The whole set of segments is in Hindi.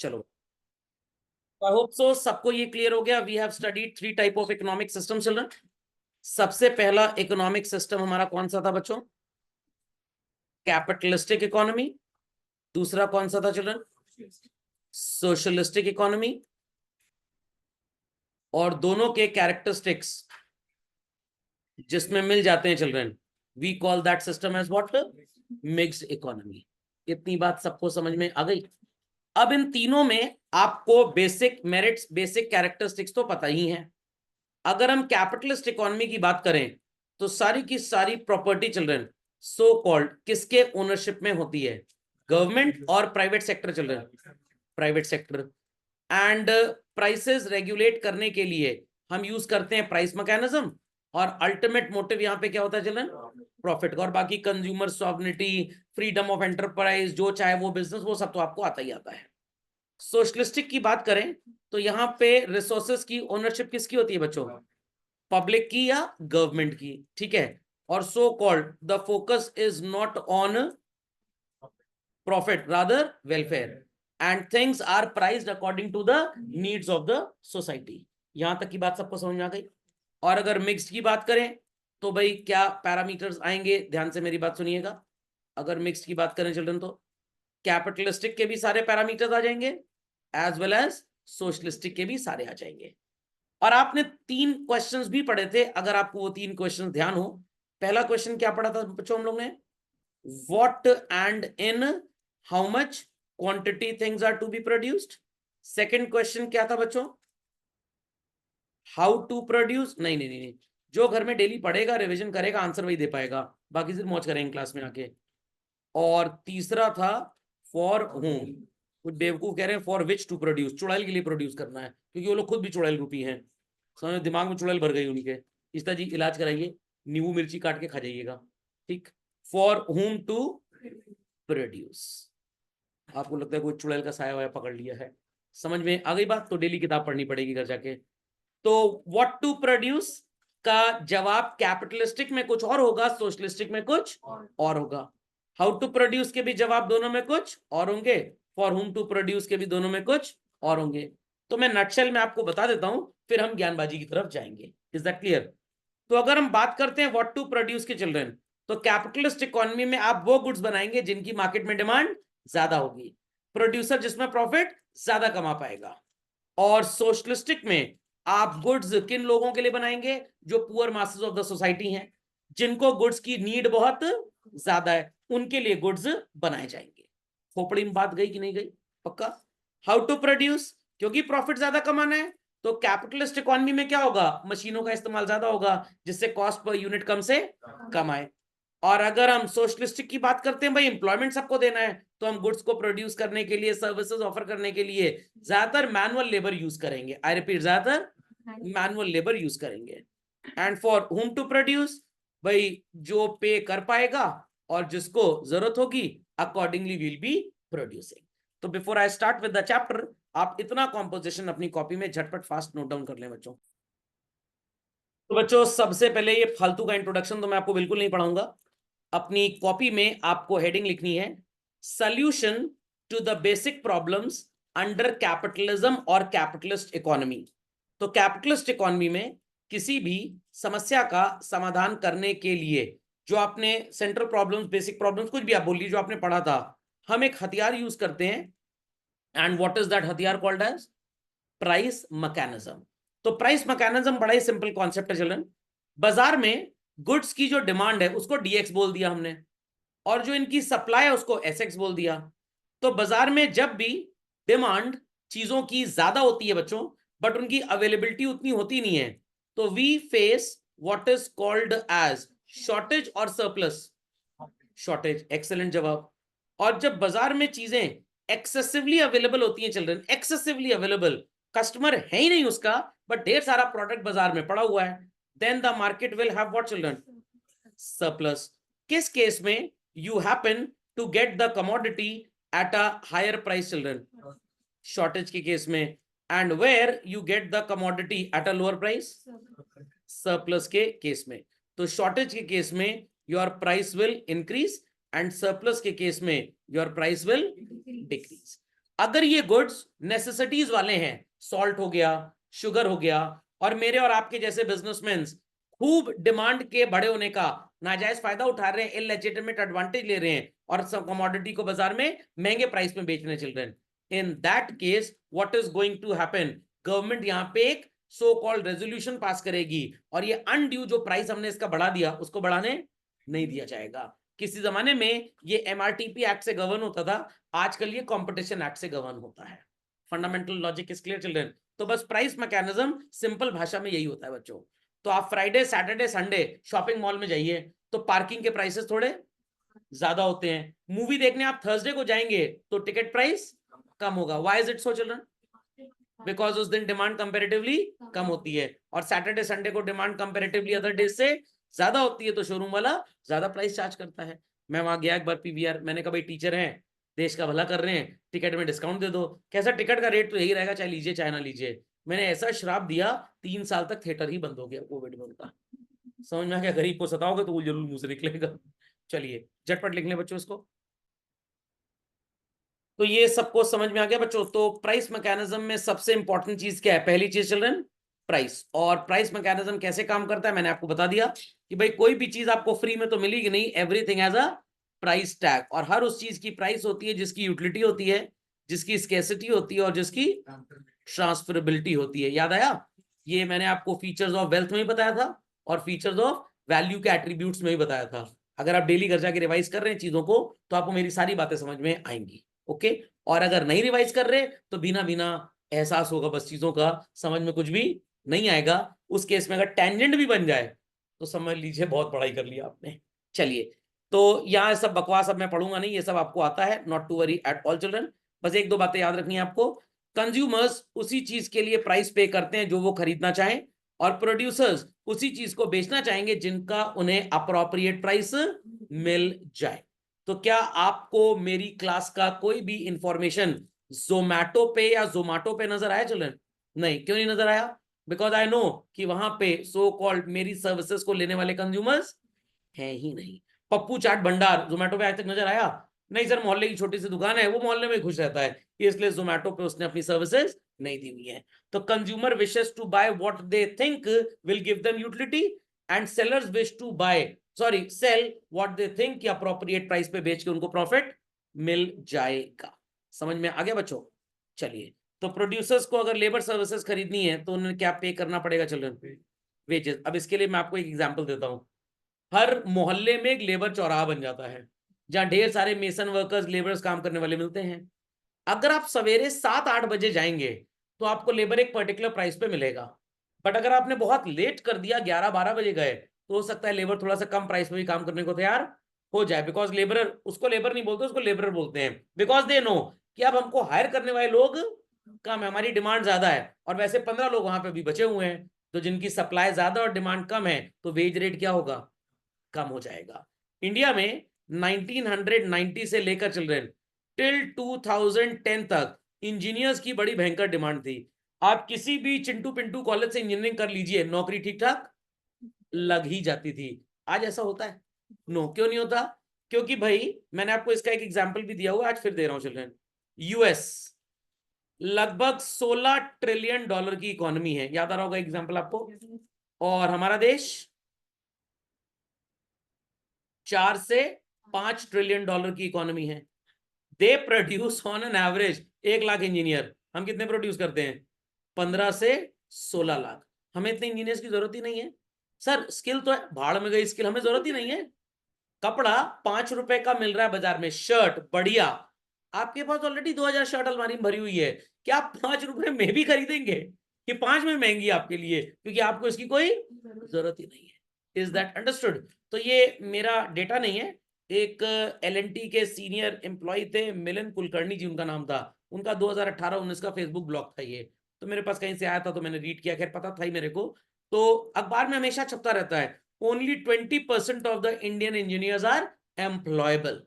चलो, आई होप सो सबको ये क्लियर हो गया। We have studied 3 type of economic system children. सबसे पहला इकोनॉमिक सिस्टम हमारा कौन सा था बच्चों? Capitalistic economy. दूसरा कौन सा था चिल्ड्रन? Socialistic economy. और दोनों के कैरेक्टरिस्टिक्स जिसमें मिल जाते हैं children, we call that system as what? Mixed economy. इतनी बात सबको समझ में आ गई? अब इन तीनों में आपको बेसिक मेरिट्स, बेसिक कैरेक्टरिस्टिक्स तो पता ही है। अगर हम कैपिटलिस्ट इकोनॉमी की बात करें तो सारी की सारी प्रॉपर्टी चिल्ड्रन सो कॉल्ड किसके ओनरशिप में होती है? गवर्नमेंट और private sector children, private sector. And prices regulate करने के लिए हम यूज करते हैं प्राइस मैकेनिज्म, और अल्टीमेट मोटिव यहां पे क्या होता है चिल्ड्रन? प्रॉफिट का। और बाकी consumer sovereignty, freedom of enterprise, जो चाहे वो बिजनेस, वो सब तो आपको आता ही आता है। सोशलिस्टिक की बात करें तो यहां पे रिसोर्सेस की ओनरशिप किसकी होती है बच्चों? पब्लिक की या गवर्नमेंट की, ठीक है। और so called the focus is not on profit rather welfare, and things are priced according to the needs of the society. यहां तक की बात सबको समझ में आ गई? और अगर मिक्स्ड की बात करें तो भाई क्या पैरामीटर्स आएंगे? ध्यान से मेरी बात सुनिएगा। अगर मिक्स्ड की बात करें चिल्ड्रन तो कैपिटलिस्टिक के भी सारे पैरामीटर्स आ जाएंगे, एज वेल एज सोशलिस्टिक के भी सारे आ जाएंगे। और आपने 3 क्वेश्चंस भी पढ़े थे, अगर आपको वो 3 क्वेश्चन ध्यान हो। पहला क्वेश्चन क्या पढ़ा था बच्चों हम लोग ने? What and in how much quantity things are to be produced. Second question क्या था बच्चों? How to produce. नहीं नहीं नहीं, जो घर में डेली पढ़ेगा, रिवीजन करेगा, आंसर वही दे पाएगा, बाकी सिर्फ मौज करेंगे क्लास में आके। और तीसरा था फॉर होम। कुछ बेवकूफ कह रहे हैं फॉर विच टू प्रोड्यूस, चुड़ैल के लिए प्रोड्यूस करना है, क्योंकि वो लोग खुद भी चुड़ैल रूपी हैं। समझ, दिमाग में चुड़ैल भर गई उनके। इस तरह जी इलाज कराइए, नींबू मिर्ची काट के खा जाइएगा, ठीक। For whom to produce. आपको लगता है कोई चुड़ैल का साया वाया पकड़ लिया है? समझ में आ गई बात? तो डेली किताब पढ़नी पड़ेगी घर जाके। तो व्हाट टू प्रोड्यूस का जवाब कैपिटलिस्टिक में कुछ और होगा, सोशलिस्टिक में कुछ और होगा। हाउ टू प्रोड्यूस के भी जवाब दोनों में कुछ और होंगे, फॉर हुम टू प्रोड्यूस के भी दोनों में कुछ और होंगे। तो मैं नटशेल में आपको बता देता हूं, फिर हम ज्ञानबाजी की तरफ जाएंगे। Is that clear? तो अगर हम बात करते हैं व्हाट टू प्रोड्यूस के चिल्ड्रन, तो कैपिटलिस्ट इकोनॉमी में आप वो गुड्स बनाएंगे जिनकी मार्केट में डिमांड ज्यादा होगी, प्रोड्यूसर जिसमें प्रॉफिट ज्यादा कमा पाएगा। और सोशलिस्टिक में आप गुड्स किन लोगों के लिए बनाएंगे? जो poor masses of the society हैं, जिनको गुड्स की नीड बहुत ज्यादा है, उनके लिए गुड्स बनाए जाएंगे। खोपड़ी में बात गई कि नहीं गई? पक्का? हाउ टू प्रोड्यूस, क्योंकि प्रॉफिट ज्यादा कमाना है, तो कैपिटलिस्ट इकोनॉमी में क्या होगा? मशीनों का इस्तेमाल ज्यादा होगा, जिससे कॉस्ट पर यूनिट कम से कम आए। और अगर हम सोशलिस्टिक की बात करते हैं, भाई एम्प्लॉयमेंट सबको देना है, तो हम गुड्स को प्रोड्यूस करने के लिए, सर्विसेज ऑफर करने के लिए ज्यादातर मैनुअल लेबर यूज करेंगे। आई रिपीट, ज्यादातर मैनुअल लेबर यूज करेंगे। And for whom to produce, भाई जो पे कर पाएगा और जिसको जरूरत होगी, अकॉर्डिंगली विल बी प्रोड्यूसिंग। तो before I start with the chapter, आप इतना कॉम्पोजिशन अपनी कॉपी में झटपट फास्ट नोट डाउन कर लें बच्चों। तो बच्चों सबसे पहले ये फालतू का इंट्रोडक्शन तो मैं आपको बिल्कुल नहीं पढ़ाऊंगा। अपनी कॉपी में आपको हेडिंग लिखनी है, solution to the basic problems under capitalism और कैपिटलिस्ट इकोनॉमी। तो कैपिटलिस्ट इकोनॉमी में किसी भी समस्या का समाधान करने के लिए जो आपने सेंट्रल प्रॉब्लम्स, बेसिक प्रॉब्लम्स, कुछ भी आप बोलिए जो आपने पढ़ा था, हम एक हथियार यूज करते हैं। एंड व्हाट इज दैट हथियार कॉल्ड एज? Price mechanism. तो प्राइस मैकेनिज्म बड़ा ही सिंपल कॉन्सेप्ट है चिल्ड्रन। बाजार में गुड्स की जो डिमांड है उसको डीएक्स बोल दिया हमने, और जो इनकी सप्लाई है उसको एसएक्स बोल दिया। तो बाजार में जब भी डिमांड चीजों की ज्यादा होती है बच्चों, बट उनकी अवेलेबिलिटी उतनी होती नहीं है, तो we face what is called as shortage और सरप्लस। शॉर्टेज, एक्सेलेंट जवाब। और जब बाजार में चीजें एक्सेसिवली अवेलेबल होती हैं चिल्ड्रन, एक्सेसिवली अवेलेबल, कस्टमर है ही नहीं उसका, बट ढेर सारा प्रोडक्ट बाजार में पड़ा हुआ है, then the market will have what children? Surplus. किस केस में? You happen to get the commodity at a higher price children? Shortage के केस में। And where you get the commodity at a lower price? Surplus के केस में। तो शॉर्टेज के केस में your price will increase, and surplus के केस में योर प्राइस विल डिक्रीज। अगर ये गुड्स नेसेसिटीज वाले हैं, सॉल्ट हो गया, शुगर हो गया, और मेरे और आपके जैसे बिजनेसमैन खूब डिमांड के बड़े होने का नाजायज फायदा उठा रहे हैं, इलेजिटिमेट एडवांटेज ले रहे हैं और सब कमोडिटी को बाजार में महंगे प्राइस में बेचने चल रहे हैं, in that case what is going to happen, government यहां पे एक सो कॉल्ड रेजोल्यूशन पास करेगी और ये अनड्यू जो प्राइस हमने इसका बढ़ा दिया उसको बढ़ाने नहीं दिया जाएगा। किसी जमाने में ये एमआरटीपी एक्ट से गवर्न होता था, आजकल ये कंपटीशन एक्ट से गवर्न होता है। Fundamental logic is clear children? तो बस प्राइस मैकेनिज्म सिंपल भाषा में यही होता है बच्चों। तो आप Friday Saturday Sunday shopping mall में जाइए तो पार्किंग के प्राइसेस थोड़े ज्यादा होते हैं, मूवी देखने आप थर्सडे को जाएंगे तो टिकट प्राइस कम होगा। Why is it so children? Because उस दिन डिमांड कंपैरेटिवली कम होती है और सैटरडे संडे को डिमांड कंपैरेटिवली अदर डेज से ज्यादा होती है, तो शोरूम वाला ज्यादा प्राइस चार्ज करता है। मैं वहां गया एक बार पीवीआर, मैंने कहा भाई टीचर हैं, देश का भला कर रहे हैं, टिकट में डिस्काउंट दे दो। कैसा टिकट का रेट तो यही रहेगा, चाहे लीजिए चाहे ना लीजिए। मैंने ऐसा श्राप दिया, 3 साल तक थिएटर ही बंद हो गया कोविड में उनका। समझ में आ गया? गरीब को सताओगे तो वो जरूर मुंह से निकलेगा। चलिए झटपट लिख लें बच्चों इसको। तो ये सबको समझ में आ गया बच्चों? तो प्राइस मैकेनिज्म में सबसे इंपॉर्टेंट चीज क्या है? पहली चीज चिल्ड्रन प्राइस। और प्राइस मैकेनिज्म कैसे काम करता है मैंने आपको बता दिया कि भाई कोई भी चीज आपको फ्री में तो मिलेगी नहीं, everything has a price tag, और हर उस चीज की प्राइस होती है जिसकी यूटिलिटी होती है, जिसकी स्केसिटी होती है और जिसकी ट्रांसफरेबिलिटी होती है। याद आया? ये मैंने आपको फीचर्स ऑफ वेल्थ में ही बताया था और फीचर्स ऑफ वैल्यू के एट्रीब्यूट्स में ही बताया था। अगर आप डेली घर जाके रिवाइज कर रहे हैं चीजों को तो आपको मेरी सारी बातें समझ में आएंगी। ओके? और अगर नहीं रिवाइज कर रहे तो बिना बिना एहसास होगा बस चीजों का, समझ में कुछ भी नहीं आएगा। उस केस में अगर टेंजेंट भी बन जाए तो समझ लीजिए बहुत पढ़ाई कर लिया आपने। चलिए, तो यहाँ सब बकवास अब मैं पढ़ूंगा नहीं, ये सब आपको आता है, not to worry at all children. बस एक दो बातें याद रखनी है आपको। कंज्यूमर्स उसी चीज के लिए प्राइस पे करते हैं जो वो खरीदना चाहें, और प्रोड्यूसर्स उसी चीज को बेचना चाहेंगे जिनका उन्हें अप्रोप्रिएट प्राइस मिल जाए। तो क्या आपको मेरी क्लास का कोई भी इंफॉर्मेशन जोमैटो पे या जोमाटो पे नजर आया चिल्ड्रन? नहीं। क्यों नहीं नजर आया? बिकॉज आई नो कि वहां पे सो कॉल्ड मेरी सर्विसेज को लेने वाले कंज्यूमर्स हैं ही नहीं। पप्पू चाट भंडार जोमैटो पे आज तक नजर आया? नहीं सर, मोहल्ले की छोटी सी दुकान है, वो मोहल्ले में खुश रहता है, इसलिए जोमैटो पे उसने अपनी सर्विसेज नहीं दी हुई है। तो consumer wishes to buy what they think will give them utility, and sellers wish to buy sell what they think कि अप्रोप्रिएट प्राइस पे बेच के उनको प्रॉफिट मिल जाएगा। समझ में आ गया बच्चों? चलिए, तो प्रोड्यूसर्स को अगर लेबर सर्विसेज खरीदनी है तो उन्हें क्या पे करना पड़ेगा चिल्ड्रन? वेजेस। अब इसके लिए मैं आपको एक एग्जांपल देता हूं। हर मोहल्ले में एक लेबर चौराहा बन जाता है जहां ढेर सारे मेसन वर्कर्स, लेबर्स काम करने वाले मिलते हैं। अगर आप सवेरे 7-8 बजे जाएंगे तो आपको लेबर एक पर्टिकुलर प्राइस पे मिलेगा, बट अगर आपने बहुत लेट कर दिया, 11-12 बजे गए, तो हो सकता है लेबर थोड़ा सा कम प्राइस में भी काम करने को तैयार हो जाए। बिकॉज लेबरर, उसको लेबर नहीं बोलते, उसको लेबरर बोलते हैं, बिकॉज दे नो कि अब हमको हायर करने वाले लोग कम है, हमारी डिमांड ज्यादा है, और वैसे 15 लोग वहां पे भी बचे हुए हैं, तो जिनकी सप्लाई ज्यादा और डिमांड कम है तो वेज रेट क्या होगा? कम हो जाएगा। इंडिया में 1990 से लेकर चिल्ड्रन टिल 2010 तक इंजीनियर्स की बड़ी भयंकर डिमांड थी। आप किसी भी चिंटू पिंटू कॉलेज से इंजीनियरिंग कर लीजिए, नौकरी ठीक ठाक लग ही जाती थी। आज ऐसा होता है? नो। क्यों नहीं होता? क्योंकि भाई मैंने आपको इसका एक एग्जांपल भी दिया हुआ, आज फिर दे रहा हूं चिल्ड्रन। यूएस लगभग $16 ट्रिलियन की इकोनॉमी है, याद आ रहा होगा एग्जांपल आपको, और हमारा देश $4 से $5 ट्रिलियन की इकोनॉमी है। They produce on an average 1 lakh engineer, हम कितने प्रोड्यूस करते हैं? 15 से 16 लाख। हमें इतने इंजीनियर्स की जरूरत ही नहीं है। सर स्किल तो है, भाड़ में गई स्किल, हमें जरूरत ही नहीं है। कपड़ा 5 रुपए का मिल रहा है बाजार में, शर्ट बढ़िया, आपके पास ऑलरेडी 2000 शर्ट अलमारी में भरी हुई है, क्या आप 5 रुपए में भी खरीदेंगे? कि 5 में महंगी आपके लिए, क्योंकि आपको इसकी कोई जरूरत ही नहीं है। Is that understood? तो ये मेरा डेटा नहीं है, एक एलएनटी के सीनियर एम्प्लॉय थे, मिलन कुलकर्णी जी उनका नाम था, उनका 2018-19 का फेसबुक ब्लॉग था ये, तो मेरे पास कहीं से आया था तो मैंने रीड किया, खैर पता था ही मेरे को। तो अखबार में हमेशा छपता रहता है, only 20% of the Indian engineers are employable.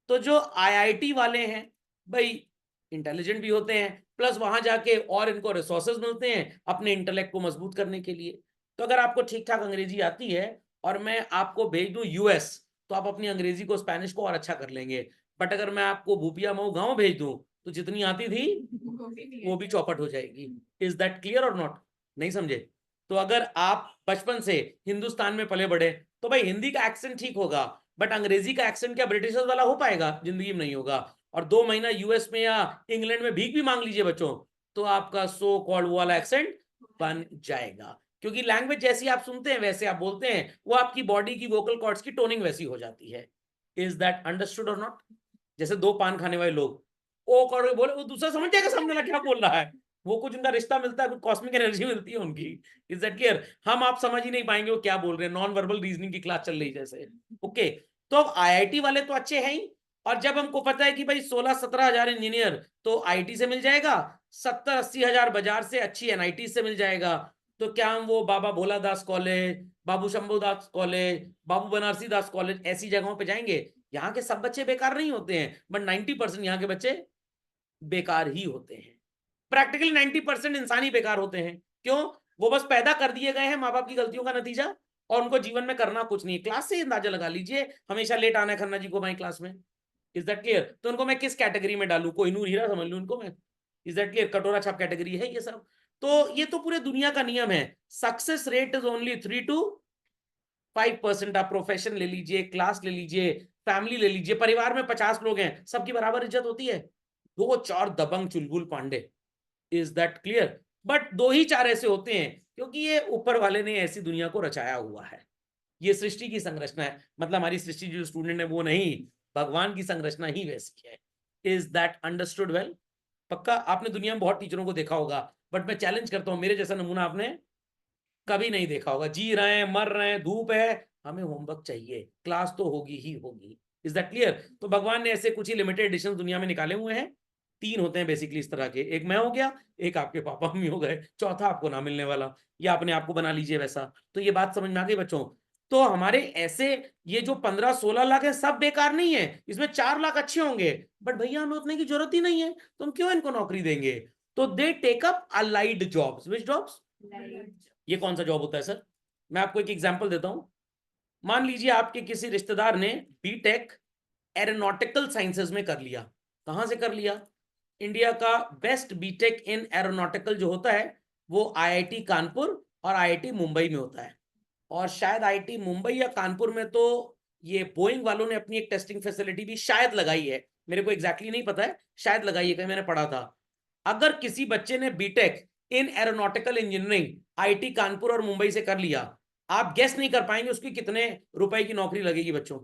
तो जो आईआईटी वाले हैं भाई इंटेलिजेंट भी होते हैं, प्लस वहां जाके और इनको रिसोर्सेज मिलते हैं अपने इंटेलेक्ट को मजबूत करने के लिए। तो अगर आपको ठीक ठाक अंग्रेजी आती है और मैं आपको भेज दूं यूएस, तो आप अपनी अंग्रेजी को, स्पेनिश को और अच्छा कर लेंगे। बट अगर मैं आपको भूपिया मऊ गांव भेज दूं तो जितनी आती थी वो भी चौपट हो जाएगी। इज दैट क्लियर और नॉट? नहीं समझे? तो अगर आप बचपन से हिंदुस्तान में पले बढ़े तो भाई हिंदी का एक्सेंट ठीक होगा, बट अंग्रेजी का एक्सेंट क्या ब्रिटिशर्स वाला हो पाएगा? जिंदगी में नहीं होगा। और 2 महीना यूएस में या इंग्लैंड में भीख भी मांग लीजिए बच्चों, तो आपका सो कॉल्ड वाला एक्सेंट बन जाएगा, क्योंकि लैंग्वेज जैसी आप सुनते हैं वैसे आप बोलते हैं, वो आपकी बॉडी की वोकल कॉर्ड्स की टोनिंग वैसी हो जाती है। इज दैट अंडरस्टूड और नॉट? जैसे 2 पान खाने वाले लोग ओ करो बोले, वो दूसरा समझ जाएगा सामने वाला क्या बोल रहा है, वो कुछ उनका रिश्ता मिलता है, कुछ कॉस्मिक एनर्जी मिलती है उनकी। Is that clear? हम आप समझ ही नहीं पाएंगे वो क्या बोल रहे हैं, नॉन वर्बल रीजनिंग की क्लास चल रही जैसे। ओके, तो अब आईआईटी वाले तो अच्छे हैं ही, और जब हमको पता है कि भाई 16-17 हजार इंजीनियर तो आईटी से मिल जाएगा, 70-80 हजार बाजार से अच्छी एनआईटी से मिल जाएगा, तो क्या हम वो बाबा भोला दास कॉलेज, बाबू शंभू दास कॉलेज, बाबू बनारसी दास कॉलेज ऐसी जगहों पे जाएंगे? यहाँ के सब बच्चे बेकार नहीं होते हैं, बट 90% यहाँ के बच्चे बेकार ही होते हैं। प्रैक्टिकली 90% इंसान ही बेकार होते हैं। क्यों? वो बस पैदा कर दिए गए हैं माँ बाप की गलतियों का नतीजा, और उनको जीवन में करना कुछ नहीं है। क्लास से अंदाजा लगा लीजिए, हमेशा लेट आना है खन्ना जी को हमारी क्लास में। Is that clear? तो उनको मैं किस कैटेगरी में डालू? कोई नूर हीरा समझ लू इनको मैं? Is that clear? कटोरा छाप कैटेगरी है ये सब। तो ये तो पूरे दुनिया का नियम है, success rate is only 3 to 5%। आप प्रोफेशन ले लीजिए, क्लास ले लीजिए, फैमिली ले लीजिए, परिवार में 50 लोग हैं, सबकी बराबर इज्जत होती है? 2-4 Dabangg Chulbul Pandey. Is that clear? But 2 ही 4 ऐसे होते हैं, क्योंकि ये ऊपर वाले ने ऐसी दुनिया को रचाया हुआ है। ये सृष्टि की संरचना है, मतलब हमारी सृष्टि जो स्टूडेंट है वो नहीं, भगवान की संरचना ही वैसी है। Is that understood well? पक्का आपने दुनिया में बहुत टीचरों को देखा होगा, बट मैं चैलेंज करता हूं मेरे जैसा नमूना आपने कभी नहीं देखा होगा। जी रहे हैं, मर रहे हैं, धूप है, हमें होमवर्क चाहिए, क्लास तो होगी ही होगी। Is that clear? तो भगवान ने ऐसे कुछ ही लिमिटेड एडिशन दुनिया में निकाले हुए हैं। 3 होते हैं बेसिकली इस तरह के, एक मैं हो गया, एक आपके पापा मम्मी हो गए, चौथा आपको ना मिलने वाला, या अपने आप को बना लीजिए वैसा। तो ये बात समझ में आ गई बच्चों? तो हमारे ऐसे ये जो 15-16 लाख है सब बेकार नहीं है, इसमें 4 लाख अच्छे होंगे, बट भैया हमें उतने की जरूरत ही नहीं है, तो हम क्यों इनको नौकरी देंगे? तो they take up allied jobs. Which jobs? ये कौन सा जॉब होता है सर? मैं आपको एक एग्जांपल देता हूं। मान लीजिए आपके किसी रिश्तेदार ने बीटेक एरोनॉटिकल साइंसेज में कर लिया। कहां से कर लिया? इंडिया का बेस्ट बीटेक इन एरोनॉटिकल जो होता है वो आईआईटी कानपुर और आईआईटी मुंबई में होता है। और शायद आईआईटी मुंबई या कानपुर में तो ये बोइंग वालों ने अपनी एक टेस्टिंग फैसिलिटी भी शायद लगाई है, मेरे को एग्जैक्टली नहीं पता है, शायद लगाई है, कहीं मैंने पढ़ा था। अगर किसी बच्चे ने BTech in aeronautical engineering IT Kanpur और मुंबई से कर लिया, आप गेस नहीं कर पाएंगे उसकी कितने रुपए की नौकरी लगेगी बच्चों?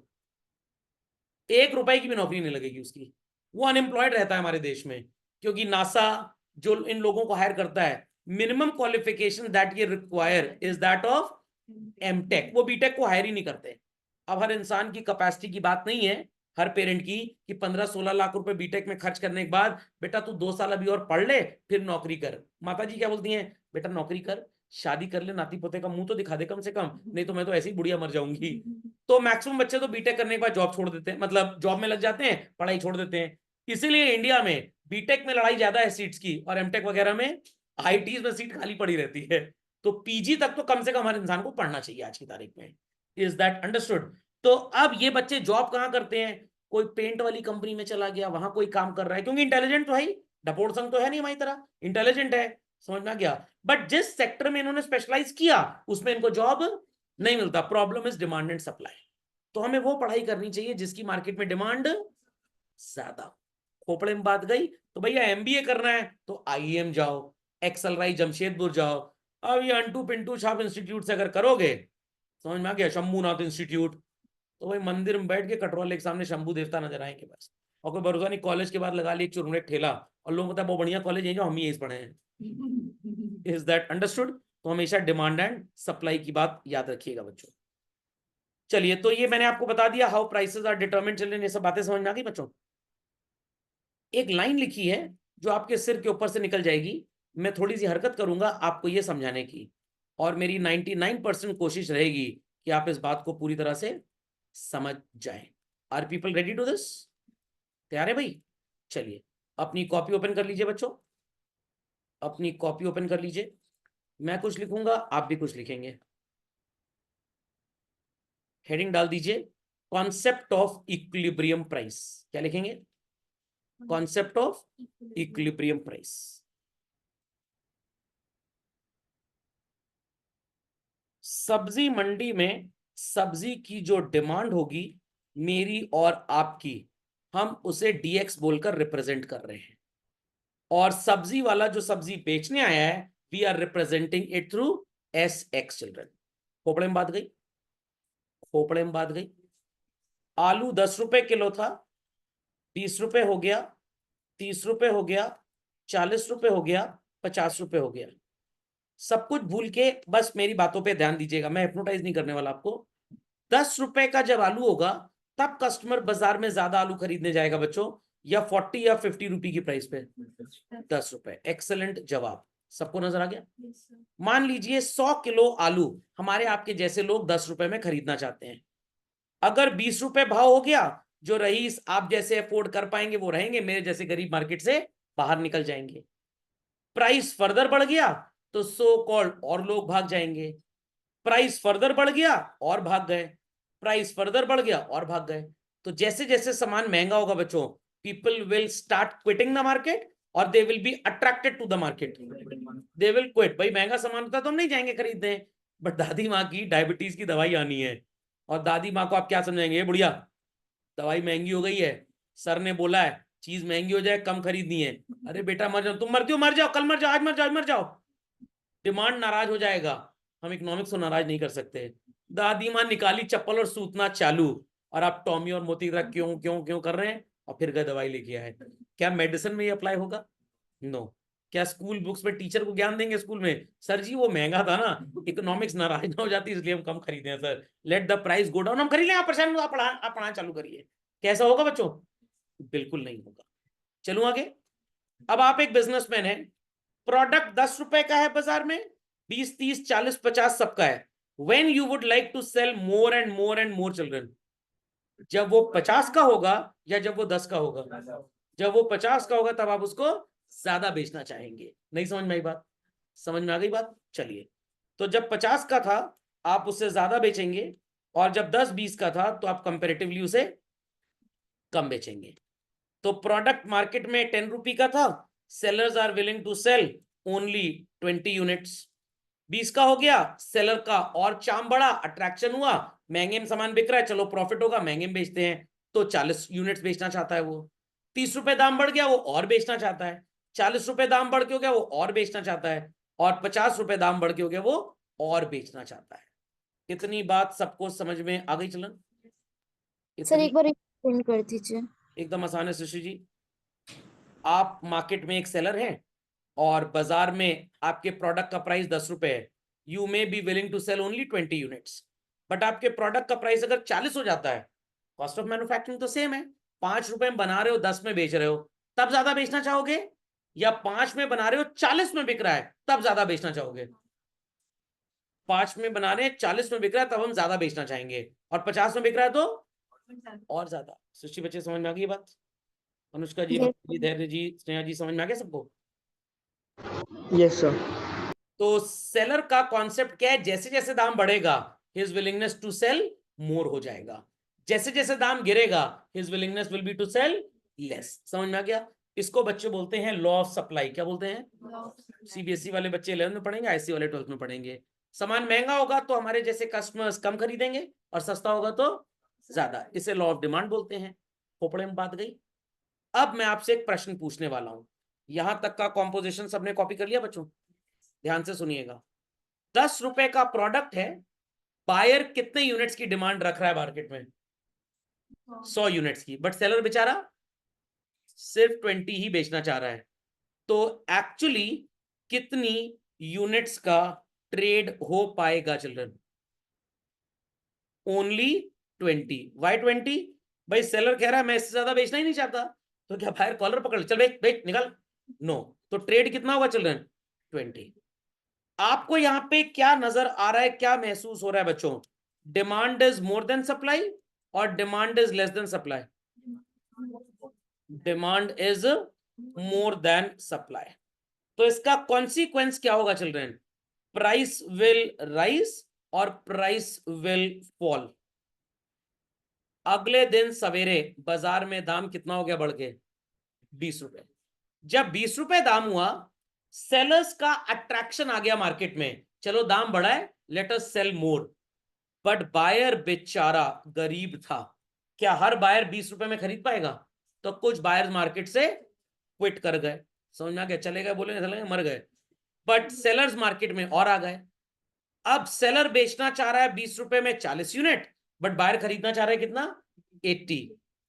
1 रुपए की भी नौकरी नहीं लगेगी उसकी। वो अनएम्प्लॉयड रहता है हमारे देश में, क्योंकि नासा जो इन लोगों को हायर करता है, मिनिमम क्वालिफिकेशन दैट ये require is that of MTech. वो बीटेक को हायर ही नहीं करते। अब हर इंसान की कैपेसिटी की बात नहीं है, हर पेरेंट की, कि 15-16 लाख रुपए बीटेक में खर्च करने के बाद बेटा तू 2 साल अभी और पढ़ ले फिर नौकरी कर। माता जी क्या बोलती हैं? बेटा नौकरी कर, शादी कर ले, नाती पोते का मुंह तो दिखा दे कम से कम, नहीं तो मैं तो ऐसे ही बुढ़िया मर जाऊंगी। तो मैक्सिमम बच्चे तो बीटेक करने के बाद जॉब छोड़ देते हैं, मतलब जॉब में लग जाते हैं, पढ़ाई छोड़ देते हैं। इसीलिए इंडिया में बीटेक में लड़ाई ज्यादा है सीट्स की, और एमटेक वगैरह में आईटीज में सीट खाली पड़ी रहती है। तो पीजी तक तो कम से कम हर इंसान को पढ़ना चाहिए आज की तारीख में। Is that understood? तो अब ये बच्चे जॉब कहां करते हैं? कोई पेंट वाली कंपनी में चला गया, वहां कोई काम कर रहा है, क्योंकि इंटेलिजेंट तो है ही, डपोड़ संघ तो है नहीं हमारी तरह, इंटेलिजेंट है। समझ में आ गया? बट जिस सेक्टर में इन्होंने स्पेशलाइज किया उसमें इनको जॉब नहीं मिलता। Problem is demand and supply. तो हमें वो पढ़ाई करनी चाहिए जिसकी मार्केट में डिमांड ज्यादा। खोपड़े में बात गई? तो भैया एमबीए करना है तो आईएम जाओ, एक्सल राय जमशेदपुर जाओ। अब ये अंटू पिंटू छाप इंस्टीट्यूट से अगर करोगे, समझ में आ गया, शंभूनाथ इंस्टीट्यूट, तो भाई मंदिर में बैठ के कटोरा के सामने शंभू देवता नजर आएंगे बस। और कोई भरोसा नहीं, कॉलेज के बाद लगा ली एक चुरमुरे ठेला, और लोग पता है बहुत बढ़िया कॉलेज है जो हम ही यही पढ़े हैं। Is that understood? तो हमेशा डिमांड एंड सप्लाई की बात याद रखिएगा बच्चों। चलिए, तो ये मैंने आपको बता दिया how prices are determined. Children, ये सब बातें समझ में आ गई बच्चों? एक लाइन लिखी है जो आपके सिर के ऊपर से निकल जाएगी, मैं थोड़ी सी हरकत करूंगा आपको ये समझाने की, और मेरी 99% कोशिश रहेगी कि आप इस बात को पूरी तरह से समझ जाएं। Are people ready to this? तैयार है भाई? चलिए, अपनी कॉपी ओपन कर लीजिए बच्चों, अपनी कॉपी ओपन कर लीजिए। मैं कुछ लिखूंगा, आप भी कुछ लिखेंगे। हेडिंग डाल दीजिए, कॉन्सेप्ट ऑफ इक्विलिब्रियम प्राइस। क्या लिखेंगे? Concept of equilibrium price. सब्जी मंडी में सब्जी की जो डिमांड होगी मेरी और आपकी, हम उसे डीएक्स बोलकर रिप्रेजेंट कर रहे हैं, और सब्जी वाला जो सब्जी बेचने आया है we are representing it through S X. Children खोपड़े में बात गई, खोपड़े में बात गई। आलू 10 रुपए किलो था, 20 रुपए हो गया, 30 रुपए हो गया, 40 रुपए हो गया, 50 रुपए हो गया। सब कुछ भूल के बस मेरी बातों पे ध्यान दीजिएगा, मैं हिप्नोटाइज नहीं करने वाला आपको। 10 रुपए का जब आलू होगा तब कस्टमर बाजार में ज्यादा आलू खरीदने जाएगा बच्चों, या 40 या 50 रुपए की प्राइस पे? 10 रुपए। एक्सेलेंट जवाब, सबको नजर आ गया। मान लीजिए 100 किलो आलू हमारे आपके जैसे लोग 10 रुपए में खरीदना चाहते हैं। अगर 20 रुपए भाव हो गया, जो रईस आप जैसे अफोर्ड कर पाएंगे वो रहेंगे, मेरे जैसे गरीब मार्केट से बाहर निकल जाएंगे। प्राइस फर्दर बढ़ गया तो सो कॉल्ड और लोग भाग जाएंगे। प्राइस फर्दर बढ़ गया और भाग गए, प्राइस फर्दर बढ़ गया और भाग गए। तो जैसे जैसे सामान महंगा होगा बच्चों, people will start quitting the market और they will be attracted to the market, they will quit. भाई महंगा सामान होता है तो हम नहीं जाएंगे खरीदने, बट दादी माँ की डायबिटीज की दवाई आनी है, और दादी माँ को आप क्या समझाएंगे, बुढ़िया दवाई महंगी हो गई है, सर ने बोला है चीज महंगी हो जाए कम खरीदनी है। अरे बेटा मर जाओ, तुम मरती हो मर जाओ, कल मर जाओ, आज मर जाओ, आज मर जाओ। डिमांड नाराज हो जाएगा, हम इकोनॉमिक्स को नाराज नहीं कर सकते। दादी माँ निकाली चप्पल और सूतना चालू, और आप टॉमी और मोती की तरह क्यों क्यों क्यों कर रहे हैं, और फिर गए दवाई लेके आए। क्या मेडिसिन में ये अप्लाई होगा? नो। क्या स्कूल बुक्स में टीचर को ज्ञान देंगे स्कूल में, सर जी वो महंगा था ना, इकोनॉमिक्स नाराज ना हो जाती इसलिए हम कम खरीदे हैं sir, let the price go down, हम खरीद लें, आप परेशान, आप पढ़ाना चालू करिए। कैसा होगा बच्चों? बिल्कुल नहीं होगा। चलूं आगे। अब आप एक बिजनेसमैन है, प्रोडक्ट 10 रुपए का है बाजार में, 20 30 40 50 सबका है। When you would like to sell more and more and more children, जब वो 50 का होगा या जब वो 10 का होगा? जब वो 50 का होगा तब आप उसको ज्यादा बेचना चाहेंगे। नहीं समझ में आई बात? समझ में आ गई बात? चलिए, तो जब 50 का था आप उससे ज्यादा बेचेंगे, और जब 10 20 का था तो आप कंपेरेटिवली उसे कम बेचेंगे। तो प्रोडक्ट मार्केट में 10 रुपी का था, sellers are willing to sell only 20 units. 20 का हो गया, सेलर का और चाम बढ़ा, अट्रैक्शन हुआ, महंगे में सामान बिक रहा है, चलो प्रॉफिट होगा, महंगे में बेचते हैं, तो 40 यूनिट्स बेचना चाहता है वो। 30 रुपए दाम बढ़ गया, वो और बेचना चाहता है। 40 रुपए दाम बढ़ के हो गया, वो और बेचना चाहता है। और 50 रुपए दाम बढ़ के हो गया, वो और बेचना चाहता है। इतनी बात सबको समझ में आ गई चलन? सर इतनी एक बार एक्सप्लेन कर दीजिए। एकदम आसान है शशि जी। आप मार्केट में एक सेलर हैं और बाजार में आपके प्रोडक्ट का प्राइस 10 रुपए है, you may be willing to sell only 20 units, but आपके प्रोडक्ट का प्राइस अगर 40 हो जाता है, कॉस्ट ऑफ मैन्युफैक्चरिंग तो सेम है, 5 रुपए में बना रहे हो 10 में बेच रहे हो, तब ज्यादा बेचना चाहोगे, या 5 में बना रहे हो 40 में बिक रहा है तब ज्यादा बेचना चाहोगे? 5 में बना रहे हैं 40 में बिक रहा है तब हम ज्यादा बेचना चाहेंगे, और 50 में बिक रहा है तो और ज्यादा। सृष्टि बच्चे समझ में आ गई बात? अनुष्का जी, यस भक्ति जी, धैर्य जी, स्नेहा जी, समझ में आ गया सबको? Yes sir. तो सेलर का कॉन्सेप्ट क्या है, जैसे जैसे दाम बढ़ेगा his willingness to sell more हो जाएगा, जैसे जैसे दाम गिरेगा his willingness will be to sell less. समझ में आ गया? इसको बच्चे बोलते हैं लॉ ऑफ सप्लाई। क्या बोलते हैं? सीबीएसई वाले बच्चे 11th में पढ़ेंगे, आईसी वाले 12th में पढ़ेंगे। सामान महंगा होगा तो हमारे जैसे कस्टमर्स कम खरीदेंगे, और सस्ता होगा तो ज्यादा। इसे लॉ ऑफ डिमांड बोलते हैं। खोपड़े में बात गई। अब मैं आपसे एक प्रश्न पूछने वाला हूं, यहां तक का कॉम्पोजिशन सबने कॉपी कर लिया बच्चों? ध्यान से सुनिएगा। 10 रुपए का प्रोडक्ट है, बायर कितने यूनिट्स की डिमांड रख रहा है मार्केट में? 100 यूनिट्स की, बट सेलर बेचारा सिर्फ 20 ही बेचना चाह रहा है। तो एक्चुअली कितनी यूनिट्स का ट्रेड हो पाएगा चिल्ड्रन? ओनली 20। वाई 20? भाई सेलर कह रहा है मैं इससे ज्यादा बेचना ही नहीं चाहता, तो क्या बायर कॉलर पकड़ चल बेच बेच निकल? नो। तो ट्रेड कितना होगा चिल्ड्रन? 20। आपको यहां पे क्या नजर आ रहा है, क्या महसूस हो रहा है बच्चों? Demand is more than supply और demand is less than supply? Demand is more than supply. तो इसका कॉन्सिक्वेंस क्या होगा चिल्ड्रन? प्राइस विल राइज और प्राइस विल फॉल। अगले दिन सवेरे बाजार में दाम कितना हो गया बढ़ के? ₹20। जब ₹20 दाम हुआ, सेलर्स का अट्रैक्शन आ गया मार्केट में, चलो दाम बढ़ा है, let us sell more. But buyer बेचारा गरीब था, क्या हर बायर ₹20 में खरीद पाएगा? तो कुछ बायर्स मार्केट से क्विट कर गए, समझ में आ गया, चले गए, बोले नहीं चले गए, मर गए। बट सेलर्स मार्केट में और आ गए। अब सेलर बेचना चाह रहा है ₹20 में 40 यूनिट, बट बायर खरीदना चाह रहा है कितना? 80।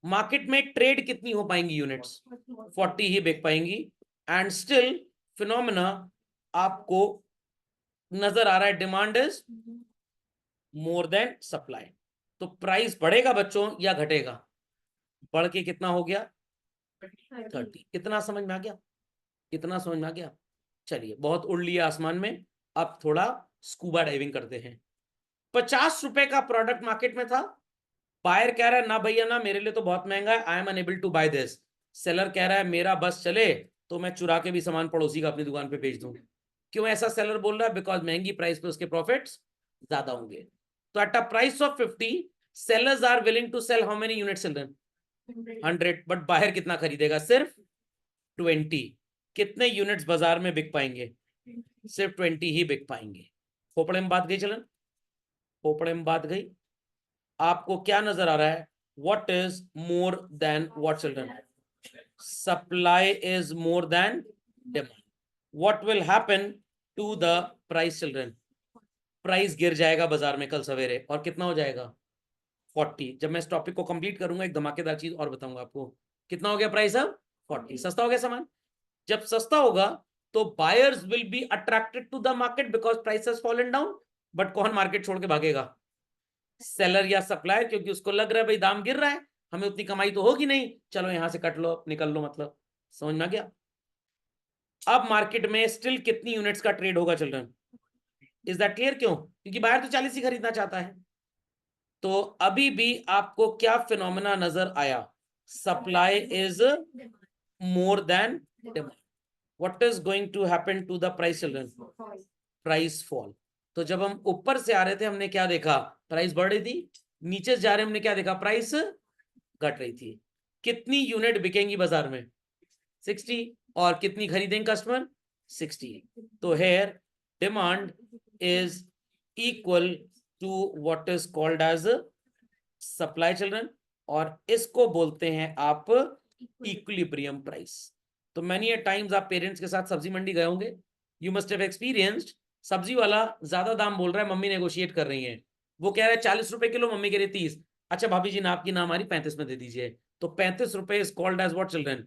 मार्केट में ट्रेड कितनी हो पाएंगी यूनिट्स? 40 ही बिक पाएंगी। एंड स्टिल फिनोमेना आपको नजर आ रहा है, demand is more than supply. तो प्राइस बढ़ेगा बच्चों या घटेगा? बढ़ के कितना हो गया? 30। इतना समझ में आ गया? इतना समझ में आ गया? चलिए, बहुत उड़ लिया आसमान में, अब थोड़ा स्कूबा डाइविंग करते हैं। ₹50 का प्रोडक्ट मार्केट में था, बायर कह रहा है ना भैया ना, मेरे लिए तो बहुत महंगा है, I am unable to buy this. Seller कह रहा है मेरा बस चले तो मैं चुरा के भी सामान पड़ोसी का अपनी दुकान पे बेच दूं। क्यों ऐसा सेलर बोल रहा है? बिकॉज महंगी प्राइस पे उसके प्रॉफिट्स ज्यादा होंगे। तो at a price of 50, sellers are willing to sell how many units children? 100। But buyer कितना खरीदेगा? सिर्फ 20। कितने यूनिट्स बाजार में बिक पाएंगे? सिर्फ 20 ही बिक पाएंगे। खोपड़े में बात गई चलन? खोपड़े में बात गई? आपको क्या नजर आ रहा है? What is more than what children? Supply is more than demand. What will happen to the price children? Price गिर जाएगा बाजार में कल सवेरे, और कितना हो जाएगा? 40। जब मैं इस टॉपिक को कंप्लीट करूंगा, एक धमाकेदार चीज और बताऊंगा आपको। कितना हो गया प्राइस अब? 40। सस्ता हो गया सामान। जब सस्ता होगा तो buyers will be attracted to the market because price has fallen down. But कौन मार्केट छोड़ के भागेगा? सेलर या सप्लायर, क्योंकि उसको लग रहा है भाई दाम गिर रहा है, हमें उतनी कमाई तो होगी नहीं, चलो यहां से कट लो, निकल लो। मतलब समझ में आ गया? अब मार्केट में स्टिल कितनी यूनिट्स का ट्रेड होगा चिल्ड्रन? Is that clear? क्यों? क्योंकि बायर तो 40 ही खरीदना चाहता है। तो अभी भी आपको क्या फिनोमेना नजर आया? Supply is more than demand. What is going to happen to the price children? Price fall. तो जब हम ऊपर से आ रहे थे हमने क्या देखा? प्राइस बढ़ रही थी। नीचे से जा रहे हमने क्या देखा? प्राइस घट रही थी। कितनी यूनिट बिकेंगी बाजार में? 60। और कितनी खरीदेंगे कस्टमर? 60। तो here demand is equal to what is called as supply children, और इसको बोलते हैं आप इक्विलिब्रियम प्राइस। तो मैनी टाइम्स आप पेरेंट्स के साथ सब्जी मंडी गए होंगे, यू मस्ट हैव एक्सपीरियंस्ड, सब्जी वाला ज्यादा दाम बोल रहा है, मम्मी नेगोशिएट कर रही है, वो कह रहा है 40 रुपए किलो, मम्मी कह रही 30। अच्छा भाभी जी, ना आपकी ना हमारी, 35 में दे दीजिए। तो 35 रुपए is called as what children?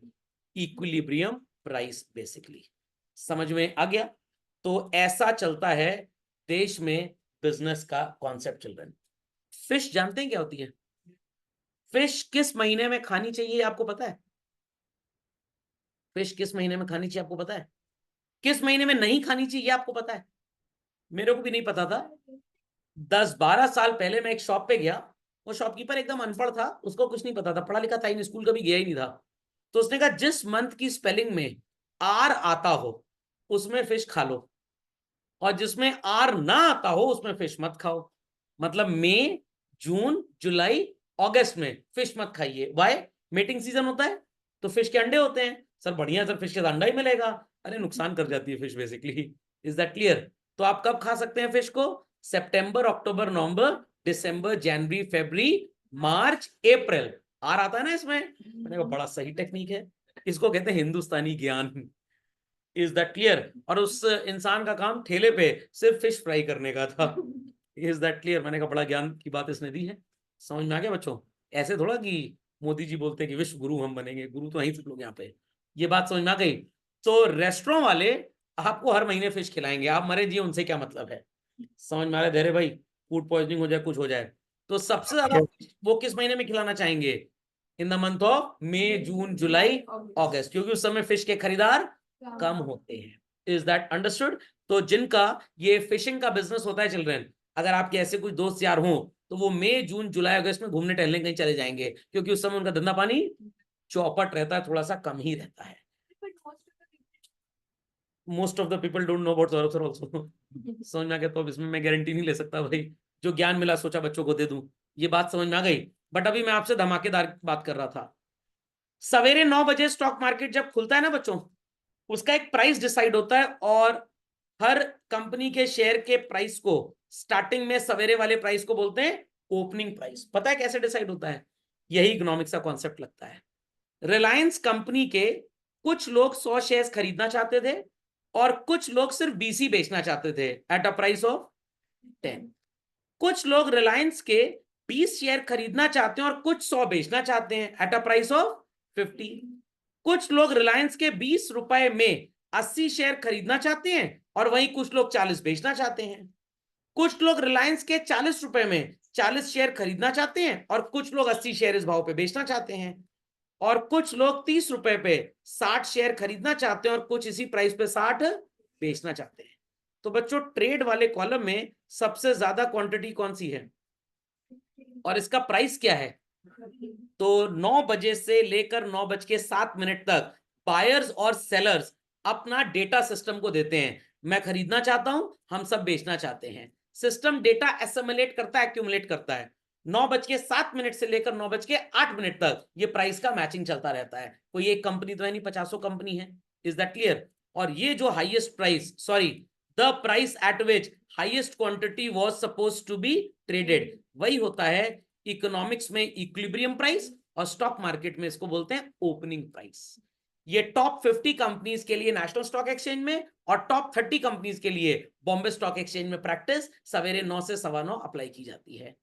Equilibrium price basically. समझ में आ गया? तो ऐसा चलता है देश में बिजनेस का कॉन्सेप्ट चिल्ड्रन। फिश जानते हैं क्या होती है? फिश किस महीने में खानी चाहिए आपको पता है? फिश किस महीने में खानी चाहिए आपको पता है? किस महीने में नहीं खानी चाहिए आपको पता है? मेरे को भी नहीं पता था। 10-12 साल पहले मैं एक शॉप पे गया, वो शॉपकीपर एकदम अनपढ़ था, उसको कुछ नहीं पता था, पढ़ा लिखा था ही नहीं, स्कूल कभी गया ही नहीं था। तो उसने कहा जिस मंथ की स्पेलिंग में आर आता हो उसमें फिश खा लो, और जिसमें आर ना आता हो उसमें फिश मत खाओ। मतलब मई, जून, जुलाई, अगस्त में फिश मत खाइए। वाई? मेटिंग सीजन होता है तो फिश के अंडे होते हैं। सर बढ़िया सर, फिश के अंडा ही मिलेगा। अरे नुकसान कर जाती है fish basically. Is that clear? तो आप कब खा सकते हैं फिश को? सितंबर, अक्टूबर, नवंबर, दिसंबर, जनवरी, फरवरी, मार्च, अप्रैल। आर आता है ना इसमें। मैंने कहा बड़ा सही टेक्निक है, इसको कहते हैं हिंदुस्तानी ज्ञान। Is that clear? और उस इंसान का काम ठेले पे सिर्फ फिश फ्राई करने का था। Is that clear? मैंने कहा बड़ा ज्ञान की बात इसने दी है। समझ में आ गया बच्चों? ऐसे थोड़ा कि मोदी जी बोलते हैं कि विश्व गुरु हम बनेंगे, गुरु तो वहीं से लोग यहाँ पे। ये बात समझ में आ गई? तो रेस्टोरेंट वाले आपको हर महीने फिश खिलाएंगे, आप मरे जी उनसे क्या मतलब है? समझ में आ रहा है धैर्य भाई? फूड पॉइजनिंग हो जाए, कुछ हो जाए, तो सबसे ज्यादा वो किस महीने में खिलाना चाहेंगे? In the month of May, June, July, August, क्योंकि उस समय फिश के खरीदार कम होते हैं। Is that understood? तो जिनका ये फिशिंग का बिजनेस होता है चिल्ड्रन, अगर आपके ऐसे कुछ दोस्त यार हों तो वो मई, जून, जुलाई, अगस्त में घूमने टहलने कहीं चले जाएंगे, क्योंकि उस समय उनका धंधा पानी चौपट रहता है, थोड़ा सा कम ही रहता है। Most of the people don't know about सरोसर आल्सो। समझ में आ गया? तो अब इसमें मैं गारंटी नहीं ले सकता भाई, जो ज्ञान मिला सोचा बच्चों को दे दूं। ये बात समझ में आ गई? बट अभी मैं आपसे धमाकेदार बात कर रहा था। सवेरे 9 बजे स्टॉक मार्केट जब खुलता है ना बच्चों, उसका एक प्राइस डिसाइड होता है, और हर कंपनी के शेयर के प्राइस को स्टार्टिंग में सवेरे वाले प्राइस को बोलते हैं ओपनिंग प्राइस। पता है कैसे डिसाइड होता है? यही इकोनॉमिक्स का कॉन्सेप्ट लगता है। रिलायंस कंपनी के कुछ लोग 100 शेयर्स खरीदना चाहते थे और कुछ लोग सिर्फ बीसी बेचना चाहते थे एट अ प्राइस ऑफ 10। कुछ लोग रिलायंस के 20 शेयर खरीदना चाहते हैं और कुछ 100 बेचना चाहते हैं एट अ प्राइस ऑफ 50। कुछ लोग रिलायंस के 20 रुपए में 80 शेयर खरीदना चाहते हैं और वहीं कुछ लोग 40 बेचना चाहते हैं। कुछ लोग रिलायंस के 40 रुपए में 40 शेयर खरीदना चाहते हैं और कुछ लोग 80 शेयर इस भाव पे बेचना चाहते हैं। और कुछ लोग 30 रुपए पे 60 शेयर खरीदना चाहते हैं और कुछ इसी प्राइस पे 60 बेचना चाहते हैं। तो बच्चों ट्रेड वाले कॉलम में सबसे ज्यादा क्वांटिटी कौन सी है और इसका प्राइस क्या है? तो 9 बजे से लेकर 9:07 तक बायर्स और सेलर्स अपना डेटा सिस्टम को देते हैं। मैं खरीदना चाहता हूं, हम सब बेचना चाहते हैं। सिस्टम डेटा एसिमुलेट करता है, एक्यूमुलेट करता है। 9:07 से लेकर 9:08 तक ये प्राइस का मैचिंग चलता रहता है। कोई एक कंपनी तो है नहीं, 50 कंपनी है। Is that clear? और ये जो highest price, sorry, the price at which highest quantity was supposed to be traded, वही होता है इकोनॉमिक्स में इक्विलिब्रियम प्राइस, और स्टॉक मार्केट में इसको बोलते हैं ओपनिंग प्राइस। ये टॉप 50 कंपनीज के लिए नेशनल स्टॉक एक्सचेंज में और टॉप 30 कंपनीज के लिए बॉम्बे स्टॉक एक्सचेंज में प्रैक्टिस सवेरे 9 से 9:15 अप्लाई की जाती है।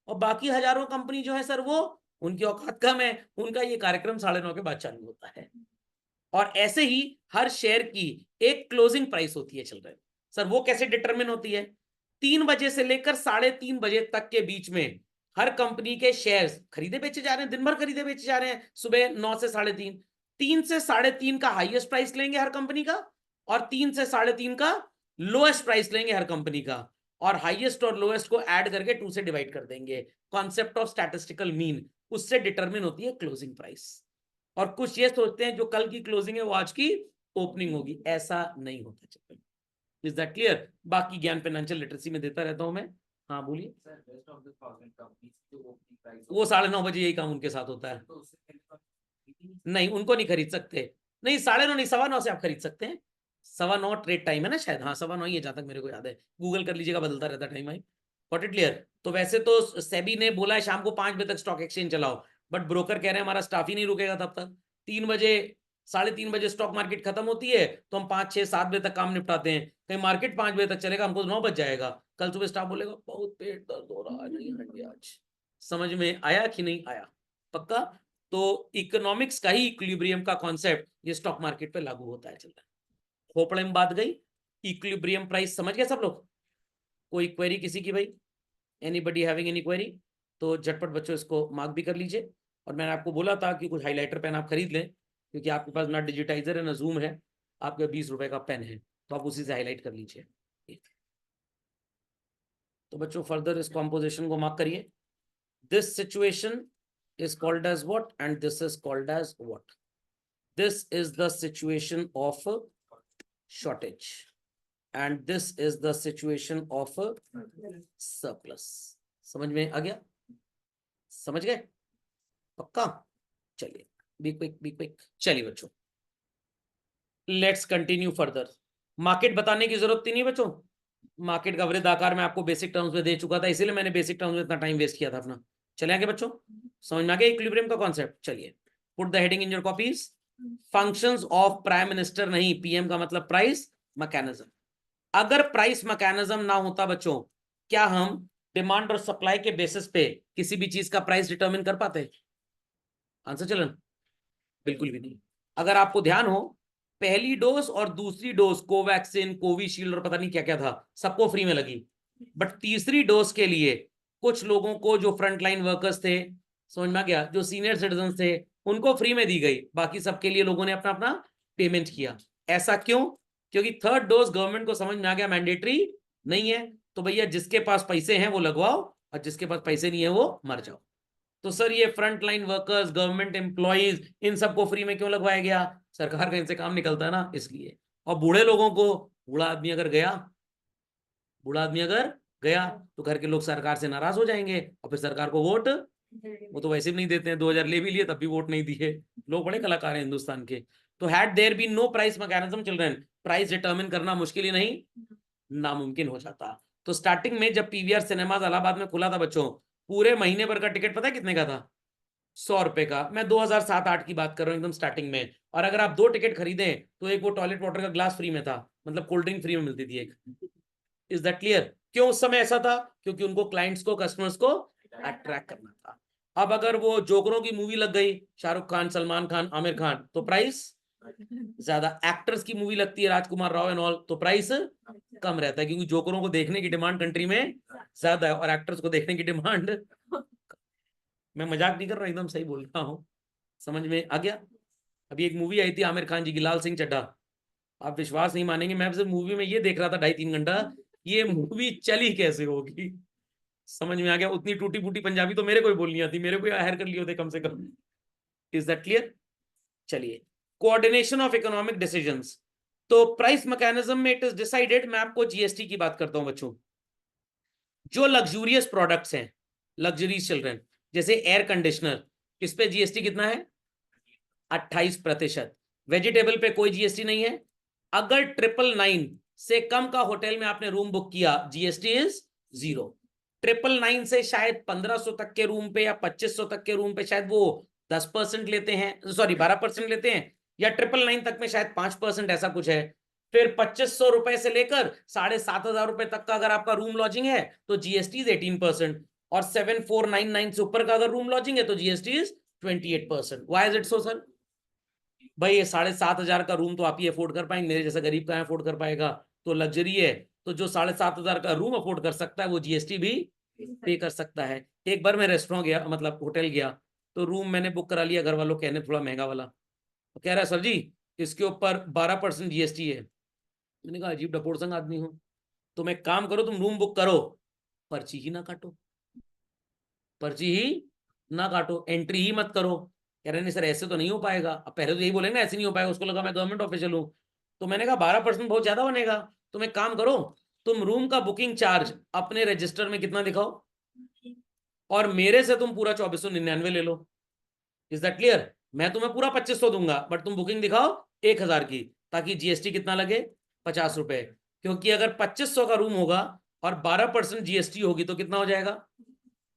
और बाकी हजारों कंपनी जो है सर, वो उनकी औकात कम है, उनका ये कार्यक्रम 9:30 के बाद चालू होता है। और ऐसे ही हर शेयर की एक क्लोजिंग प्राइस होती है। चल रहे सर, वो कैसे डिटरमिन होती है? 3 बजे से लेकर 3:30 बजे तक के बीच में हर कंपनी के शेयर्स खरीदे बेचे जा रहे हैं, दिन भर खरीदे बेचे जा रहे हैं। सुबह 9 से 3:30, 3 से 3:30 का हाईएस्ट प्राइस लेंगे हर कंपनी का, और 3 से 3:30 का लोएस्ट प्राइस लेंगे हर कंपनी का, और हाईएस्ट और लोएस्ट को ऐड करके 2 से डिवाइड कर देंगे। कॉन्सेप्ट ऑफ स्टैटिस्टिकल मीन, उससे डिटरमिन होती है क्लोजिंग प्राइस। और कुछ ये सोचते हैं जो कल की क्लोजिंग है वो आज की ओपनिंग होगी, ऐसा नहीं होता। चक्कर, इज दैट क्लियर? बाकी ज्ञान फाइनेंशियल लिटरेसी में देता रहता हूं मैं। हाँ बोलिए। वो 9:30 बजे यही काम उनके साथ होता है। नहीं, उनको नहीं खरीद सकते। नहीं, 9:30 नहीं, 9:15 से आप खरीद सकते हैं। 9:15 ट्रेड टाइम है ना शायद। हाँ 9:15 ही है जहां तक मेरे को याद है, गूगल कर लीजिएगा, बदलता रहता time. I got it clear? तो वैसे तो सेबी ने बोला है शाम को 5 बजे तक स्टॉक एक्सचेंज चलाओ, बट ब्रोकर कह रहे हैं हमारा स्टाफ ही नहीं रुकेगा तब तक। 3 बजे 3:30 बजे स्टॉक मार्केट खत्म होती है तो हम 5, 6, 7 बजे तक काम निपटाते हैं। कहीं मार्केट 5 बजे तक चलेगा, हमको 9 बज जाएगा। कल सुबह स्टाफ बोलेगा बहुत पेट दर्द हो रहा है, नहीं हट आज। समझ में आया कि नहीं आया? पक्का? तो इकोनॉमिक्स का ही इक्विलिब्रियम का कॉन्सेप्ट ये स्टॉक मार्केट पे लागू होता है। चल रहा है, खोपड़े में बात गई। इक्विलिब्रियम प्राइस समझ गए सब लोग? कोई क्वेरी किसी की भाई? Anybody having any query? तो झटपट बच्चों इसको मार्क भी कर लीजिए। और मैंने आपको बोला था कि कुछ हाइलाइटर पेन आप खरीद लें, क्योंकि आपके पास ना डिजिटाइजर है ना जूम है, आपके 20 रुपए का पेन है, तो आप उसी से हाईलाइट कर लीजिए। तो बच्चों फर्दर इस कॉम्पोजिशन को मार्क करिए। This situation is called as what and this is called as what? This is the situation of a shortage and this is the situation of a surplus. समझ में आ गया? समझ गए? पक्का? चलिए, बी क्विक। चलिए बच्चों, लेट्स कंटिन्यू फर्दर। मार्केट बताने की जरूरत ही नहीं बच्चों, मार्केट का वृद्धाकार मैं आपको बेसिक टर्म्स में दे चुका था, इसीलिए मैंने बेसिक टर्म्स में इतना टाइम वेस्ट किया था अपना। चले आगे बच्चों, समझ में आ गया इक्विलिब्रियम का कॉन्सेप्ट? चलिए, put the heading in your copies. Functions of prime minister नहीं, पीएम का मतलब प्राइस मैकेनिज्म। अगर प्राइस मैकेनिज्म ना होता बच्चों, क्या हम डिमांड और सप्लाई के बेसिस पे किसी भी चीज का प्राइस डिटरमिन कर पाते? आंसर चलन, बिल्कुल भी नहीं। अगर आपको ध्यान हो, पहली डोज और दूसरी डोज कोवैक्सिन, कोविशील्ड और पता नहीं क्या क्या था, सबको फ्री में लगी। बट तीसरी डोज के लिए कुछ लोगों को, जो फ्रंटलाइन वर्कर्स थे, समझ में आ गया, जो सीनियर सिटीजन थे, उनको फ्री में दी गई। बाकी सबके लिए लोगों ने अपना अपना पेमेंट किया। ऐसा क्यों? क्योंकि थर्ड डोज गवर्नमेंट को समझ में आ गया मैंडेटरी नहीं है, तो भैया जिसके पास पैसे हैं वो लगवाओ और जिसके पास पैसे नहीं है वो मर जाओ। तो सर ये front line workers, government employees, इन सबको फ्री में क्यों लगवाया गया? सरकार का इनसे काम निकलता है ना, इसलिए। और बूढ़े लोगों को, बूढ़ा आदमी अगर गया तो घर के लोग सरकार से नाराज हो जाएंगे और फिर सरकार को वोट वो तो वैसे भी नहीं देते हैं, 2000 ले भी लिए तब भी वोट नहीं दिए। लोग बड़े कलाकार हैं हिंदुस्तान के। तो had there been no price mechanism children, price determine करना मुश्किल ही नहीं नामुमकिन हो जाता। तो स्टार्टिंग में जब पीवीआर सिनेमाज इलाहाबाद में खुला था बच्चों, पूरे महीने भर का टिकट पता है कितने का था? 100 रुपए का। मैं 2007-8 की बात कर रहा हूँ, एकदम स्टार्टिंग में। और अगर आप 2 टिकट खरीदें तो एक वो टॉयलेट वाटर का ग्लास फ्री में था, मतलब कोल्ड ड्रिंक फ्री में मिलती थी एक। Is that clear? क्यों उस समय ऐसा था? क्योंकि उनको क्लाइंट्स को, कस्टमर्स को अट्रैक्ट करना था। अब अगर वो जोकरों की मूवी लग गई, शाहरुख खान, सलमान खान, आमिर खान, तो प्राइस ज्यादा। एक्टर्स की मूवी लगती है, राजकुमार राव एंड ऑल, तो प्राइस कम रहता है, क्योंकि जोकरों को देखने की डिमांड कंट्री में ज्यादा है और एक्टर्स को देखने की डिमांड। मैं मजाक नहीं कर रहा, एकदम सही बोल रहा हूँ। समझ में आ गया? अभी एक मूवी आई थी आमिर खान जी की, लाल सिंह चड्ढा। आप विश्वास नहीं मानेंगे, मैं सिर्फ मूवी में ये देख रहा था 2.5-3 घंटा, ये मूवी चली कैसे होगी। समझ में आ गया? उतनी टूटी फूटी पंजाबी तो मेरे को ही बोलनी आती, मेरे को हायर कर लिए होते कम से कम। Is that clear? चलिए, कोऑर्डिनेशन ऑफ इकोनॉमिक डिसीजंस। तो प्राइस मैकेनिज्म में इट इज डिसाइडेड। मैं आपको जीएसटी की बात करता हूं बच्चों। जो लग्जूरियस प्रोडक्ट्स हैं, लग्जरीज चिल्ड्रन, जैसे एयर कंडीशनर, इस पे जीएसटी कितना है? 28%। वेजिटेबल पे कोई जीएसटी नहीं है। अगर 999 से कम का होटल में आपने रूम बुक किया, जीएसटी इज 0। 999 से शायद 1500 तक के रूम पे या 2500 तक के रूम पे शायद वो 10% लेते हैं, सॉरी 12% लेते हैं, या 999 तक में शायद 5%, ऐसा कुछ है। फिर 2500 रुपए से लेकर 7500 रुपए तक का अगर आपका रूम लॉजिंग है तो जीएसटी इज 18%, और 7499 से ऊपर का अगर रूम लॉजिंग है तो GST is 28%। Why is it so sir? भाई ये 7500 का रूम तो आप ही अफोर्ड कर पाएंगे, मेरे जैसा गरीब कहाँ अफोर्ड कर पाएगा? तो लग्जरी है, तो जो 7500 का रूम अफोर्ड कर सकता है वो जीएसटी भी पे कर सकता है। एक बार मैं रेस्टोरेंट गया, मतलब होटल गया, तो रूम मैंने बुक करा लिया, घर वालों कहने थोड़ा महंगा वाला, तो कह रहा है सर जी इसके ऊपर 12% जीएसटी है। मैंने कहा अजीब डपोरसंग आदमी हूँ, तो मैं काम करो, तुम रूम बुक करो, पर्ची ही ना काटो, पर्ची ही ना काटो, एंट्री ही मत करो। कह रहे नहीं सर ऐसे तो नहीं हो पाएगा। अब पहले तो यही बोलेंगे ना ऐसे नहीं हो पाएगा, उसको लगा मैं गवर्नमेंट ऑफिशियल हूँ। तो मैंने कहा 12% बहुत ज्यादा बनेगा, तुम एक काम करो, तुम रूम का बुकिंग चार्ज अपने रजिस्टर में कितना दिखाओ, और मेरे से तुम पूरा 2499 ले लो। Is that clear? मैं तुम्हें पूरा 2500 दूंगा, बट तुम बुकिंग दिखाओ 1000 की, ताकि जीएसटी कितना लगे? 50 रुपए। क्योंकि अगर 2500 का रूम होगा और 12% जीएसटी होगी तो कितना हो जाएगा?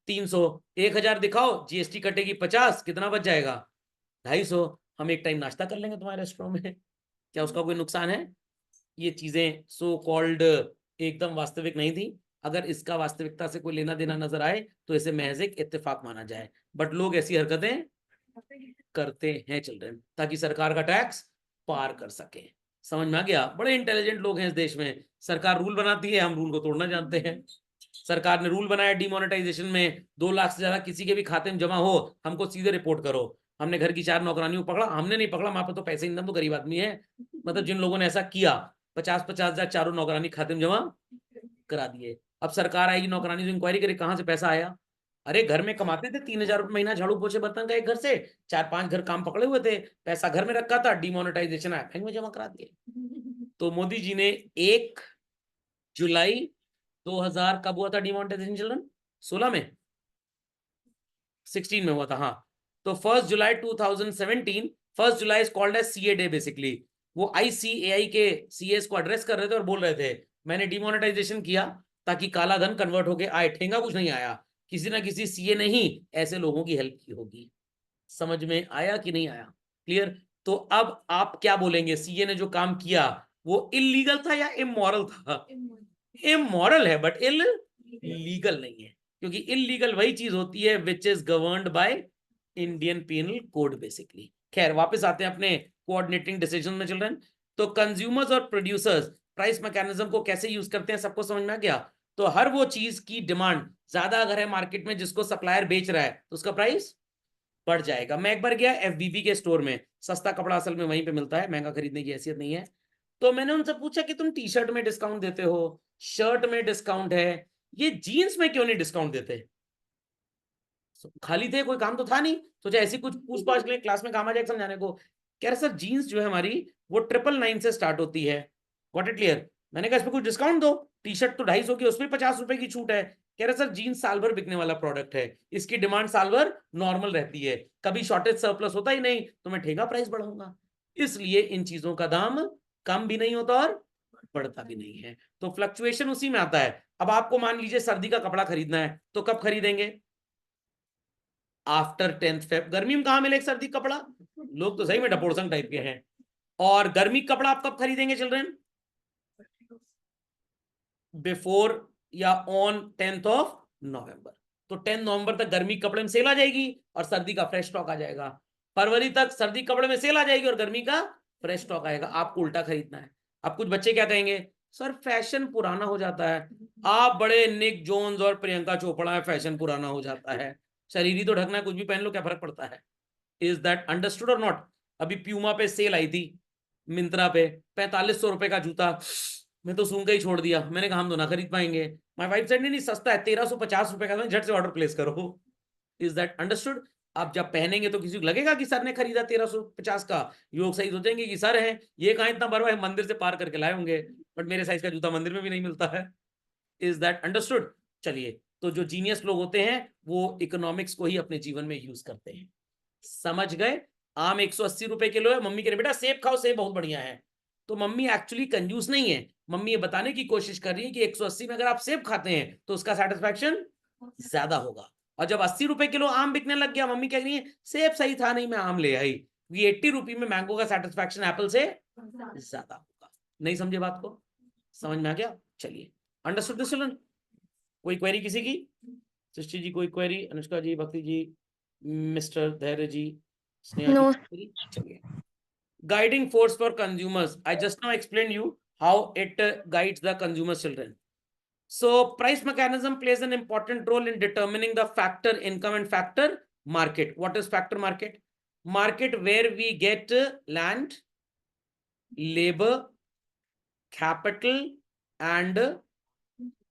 300। 1000 दिखाओ, जीएसटी कटेगी 50, कितना बच जाएगा? 250। हम एक टाइम नाश्ता कर लेंगे तुम्हारे रेस्टोरेंट में, क्या उसका कोई नुकसान है? ये चीजें सो कॉल्ड एकदम वास्तविक नहीं थी। अगर इसका वास्तविकता से कोई लेना देना नजर आए तो इसे महज एक इत्तेफाक माना जाए, बट लोग ऐसी हरकतें करते हैं चिल्ड्रन, ताकि सरकार का टैक्स पार कर सके। समझ में आ गया? बड़े इंटेलिजेंट लोग हैं इस देश में। सरकार रूल बनाती है, हम रूल को तोड़ना जानते हैं। सरकार ने रूल बनाया डिमोनेटाइजेशन में, 2 लाख से ज्यादा किसी के भी खाते में जमा हो, हमको सीधे रिपोर्ट करो। हमने घर की 4 नौकरानियों को पकड़ा, हमने नहीं पकड़ा, वहां पर तो पैसे इंदम तो गरीब आदमी है, मतलब जिन लोगों ने ऐसा किया 50-50 हजार चारों नौकरानी खाते में जमा करा दिए। अब सरकार आएगी, नौकरानी से इंक्वायरी करे कहां से पैसा आया। अरे घर में कमाते थे 3000 रुपये महीना, झाड़ू पोछे बर्तन का एक घर से 4-5 घर काम पकड़े हुए थे, पैसा घर में रखा था, डिमोनेटाइजेशन आया बैंक में जमा करा दिए। तो मोदी जी ने 1 जुलाई 2000 कब हुआ था डिमोनेटाइजेशन चिल्ड्रन? 16 में, 16 में हुआ था, हाँ। तो 1 जुलाई 2017, 1 July is called as CA day basically. वो आईसीएआई के सीएस को एड्रेस कर रहे थे और बोल रहे थे मैंने डिमोनेटाइजेशन किया ताकि काला धन कन्वर्ट होके आए, ठेंगा कुछ नहीं आया, किसी ना किसी सीए ने ही ऐसे लोगों की हेल्प की होगी। समझ में आया कि नहीं आया? क्लियर? तो अब आप क्या बोलेंगे, सीए ने जो काम किया वो इलीगल था या इमोरल था? इमोरल है, बट इलीगल नहीं है, क्योंकि इलीगल वही चीज होती है which is governed by Indian Penal Code basically. खैर वापस आते हैं अपने कोऑर्डिनेटिंग डिसीजन में चिल्ड्रन। तो कंज्यूमर्स और प्रोड्यूसर्स प्राइस मैकेनिज्म को कैसे यूज करते हैं, सबको समझ में आ गया? तो हर वो चीज की डिमांड ज्यादा अगर है मार्केट में जिसको सप्लायर बेच रहा है तो उसका प्राइस बढ़ जाएगा। मैं एक बार गया एफबीबी के स्टोर में, सस्ता कपड़ा असल में वहीं पे मिलता है, महंगा खरीदने की हैसियत नहीं है। तो मैंने उनसे पूछा कि तुम टी शर्ट में डिस्काउंट देते हो, शर्ट में डिस्काउंट है, ये जीन्स में क्यों नहीं डिस्काउंट देते? खाली थे, कोई काम तो था नहीं, सोचा ऐसी कुछ पूछ पाछ के लिए क्लास में काम आ जाएगा समझाने को। कह रहे सर जीन्स जो है हमारी वो 999 से स्टार्ट होती है। Got it clear? मैंने कहा इस पर कुछ डिस्काउंट दो, टी शर्ट तो 250 की, उसमें 50 रुपए की छूट है, कह रहे सर जीन्स साल भर बिकने वाला प्रोडक्ट है, इसकी डिमांड साल भर नॉर्मल रहती है, कभी शॉर्टेज सरप्लस होता ही नहीं, तो मैं ठेका प्राइस बढ़ाऊंगा, इसलिए इन चीजों का दाम कम भी नहीं होता और बढ़ता भी नहीं है। तो फ्लक्चुएशन उसी में आता है। अब आपको मान लीजिए सर्दी का कपड़ा खरीदना है, तो कब खरीदेंगे? After 10th Feb। गर्मी में कहां मिले सर्दी कपड़ा, लोग तो सही में डपोड़सन टाइप के हैं। और गर्मी कपड़ा आप कब खरीदेंगे चिल्ड्रन? बिफोर या ऑन 10th of November। तो 10 नवंबर तक गर्मी कपड़े में सेल आ जाएगी और सर्दी का फ्रेश स्टॉक आ जाएगा। फरवरी तक सर्दी कपड़े में सेल आ जाएगी और गर्मी का फ्रेश स्टॉक आएगा। आपको उल्टा खरीदना है। अब कुछ बच्चे क्या कहेंगे, सर फैशन पुराना हो जाता है। आप बड़े निक जोन्स और प्रियंका चोपड़ा है, फैशन पुराना हो जाता है, शरीर ही तो ढकना है, कुछ भी पहन लो, क्या फर्क पड़ता है? इज दैट अंडरस्टूड और नॉट? अभी प्यूमा पे सेल आई थी, मिंत्रा पे 4500 रुपए का जूता, मैं तो सूंघ के ही छोड़ दिया। मैंने कहा हम तो ना खरीद पाएंगे। माय वाइफ सेड नहीं सस्ता है, 1350 रुपए का, झट से ऑर्डर प्लेस करो। Is that understood? आप जब पहनेंगे तो किसी को लगेगा कि सर ने खरीदा 1350 का, योग सही सोचेंगे कि सर है ये कहां इतना बड़ा है, मंदिर से पार करके लाए होंगे, बट मेरे साइज का जूता मंदिर में भी नहीं मिलता है। Is that understood? चलिए, तो जो जीनियस लोग होते हैं वो इकोनॉमिक्स को ही अपने जीवन में यूज करते हैं। समझ गए? आम 180 रुपए किलो है, मम्मी कह रही बेटा सेब खाओ, सेब बहुत बढ़िया है, तो मम्मी एक्चुअली कंजूस नहीं है, मम्मी ये बताने की कोशिश कर रही है कि 180 में अगर आप सेब खाते हैं तो उसका सेटिस्फैक्शन ज्यादा होगा। और जब 80 रुपए किलो आम बिकने लग गया, मम्मी कह रही है सेब सही था नहीं, मैं आम ले आई। ये 80 रुपए में मैंगो का सेटिस्फैक्शन एप्पल से ज्यादा होगा। नहीं समझे बात को? समझ में आ गया? चलिए, अंडरस्टूड दिस चिल्ड्रन? कोई क्वेरी किसी की? सृष्टि जी कोई क्वेरी? अनुष्का जी, भक्ति जी, मिस्टर धैर्य जी, स्नेहा No. जी? चलिए, guiding force for consumers. I just now explained you how it guides the consumers, children. So price mechanism plays an important role in determining the factor income and factor market. What is factor market? Market where we get land, labor, capital and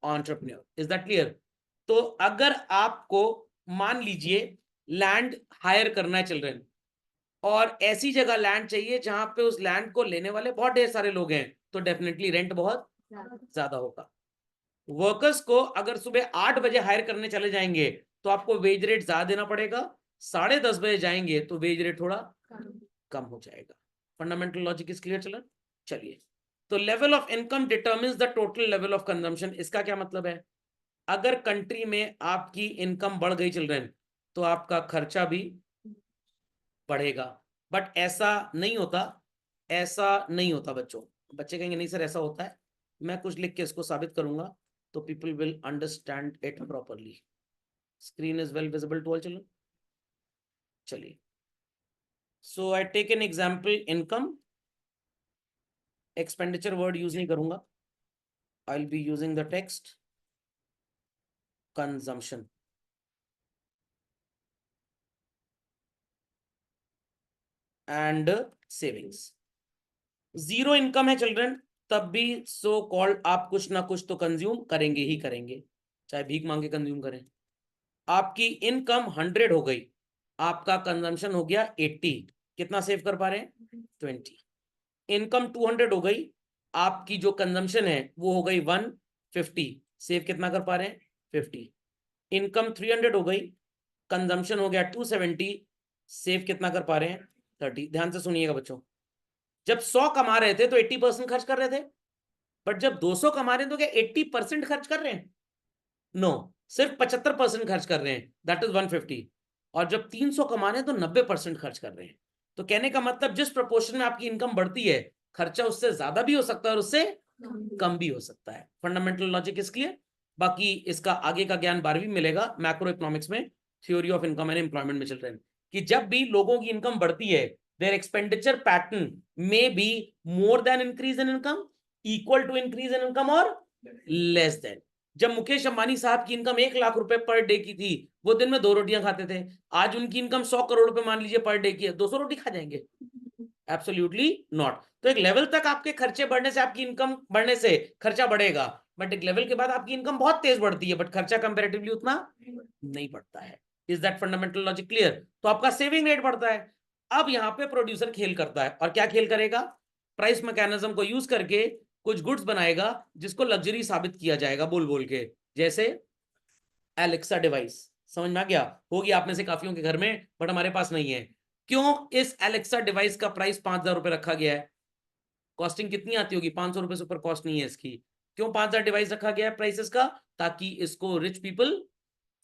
entrepreneur. Is that clear? तो अगर आपको मान लीजिए लैंड हायर करना है चिल्ड्रन, और ऐसी जगह लैंड चाहिए जहां पे उस लैंड को लेने वाले बहुत ढेर सारे लोग हैं, तो डेफिनेटली रेंट बहुत ज्यादा होगा। वर्कर्स को अगर सुबह 8 बजे हायर करने चले जाएंगे तो आपको वेज रेट ज्यादा देना पड़ेगा, 10:30 बजे जाएंगे तो वेज रेट थोड़ा कम हो जाएगा। Fundamental logic is clear children? चलिए, तो level of income determines the total level of consumption. इसका क्या मतलब है? अगर कंट्री में आपकी इनकम बढ़ गई चिल्ड्रन, तो आपका खर्चा भी बढ़ेगा। बट ऐसा नहीं होता, ऐसा नहीं होता बच्चों। बच्चे कहेंगे नहीं सर ऐसा होता है, मैं कुछ लिख के इसको साबित करूंगा तो people will understand it properly. Screen is well visible to all children? चलिए, so I take an example income. Expenditure word use नहीं करूंगा, I will be using the text consumption. And savings. Zero income है चिल्ड्रन, तब भी सो कॉल्ड आप कुछ ना कुछ तो कंज्यूम करेंगे ही करेंगे, चाहे भीख मांगे कंज्यूम करें। आपकी इनकम 100 हो गई, आपका कंजम्पशन हो गया 80, कितना सेव कर पा रहे हैं? 20। इनकम 200 हो गई, आपकी जो कंजम्पशन है वो हो गई 150, सेव कितना कर पा रहे हैं? 50। इनकम 300 हो गई, कंजम्पशन हो गया 270, सेव कितना कर पा रहे हैं? 30। ध्यान से सुनिएगा बच्चों, जब 100 कमा रहे थे तो 80% खर्च कर रहे थे, बट जब 200 कमा रहे हैं तो क्या 80% खर्च कर रहे हैं? नो, सिर्फ 75% खर्च कर रहे हैं, दैट इज 150। और जब 300 कमा रहे हैं तो 90% खर्च कर रहे हैं। तो कहने का मतलब जिस प्रोपोर्शन में आपकी इनकम बढ़ती है, खर्चा उससे ज्यादा भी हो सकता है और उससे कम भी हो सकता है। Fundamental logic is clear? बाकी इसका आगे का ज्ञान 12वीं मिलेगा मैक्रो इकोनॉमिक्स में, theory of income and employment में चिल्ड्रन, कि जब भी लोगों की इनकम बढ़ती है, their expenditure pattern may be more than increase in income, equal to increase in income or less than। जब मुकेश अंबानी साहब की इनकम 1 लाख रुपए पर डे की थी, वो दिन में 2 रोटियां खाते थे। आज उनकी इनकम 100 करोड़ रुपए मान लीजिए पर डे की है, 200 रोटी खा जाएंगे? Absolutely not. तो एक लेवल तक आपके खर्चे बढ़ने से, आपकी इनकम बढ़ने से खर्चा बढ़ेगा, बट एक लेवल के बाद आपकी इनकम बहुत तेज बढ़ती है, बट खर्चा कंपैरेटिवली उतना नहीं बढ़ता है। Is that fundamental logic clear? तो आपका सेविंग रेट बढ़ता है। अब यहां पे प्रोड्यूसर खेल करता है, और क्या खेल करेगा? प्राइस मैकेनिज्म को यूज करके कुछ गुड्स बनाएगा जिसको लग्जरी साबित किया जाएगा बोल बोल के। जैसे एलेक्सा डिवाइस। समझ में आ गया? होगी आप में से काफियों के घर में, बट हमारे पास नहीं है। क्यों इस एलेक्सा डिवाइस का प्राइस 5,000 रुपए रखा गया है? कॉस्टिंग कितनी आती होगी? 500 रुपए से ऊपर कॉस्ट नहीं है इसकी। क्यों 5,000 डिवाइस रखा गया है प्राइसेस का? ताकि इसको रिच पीपल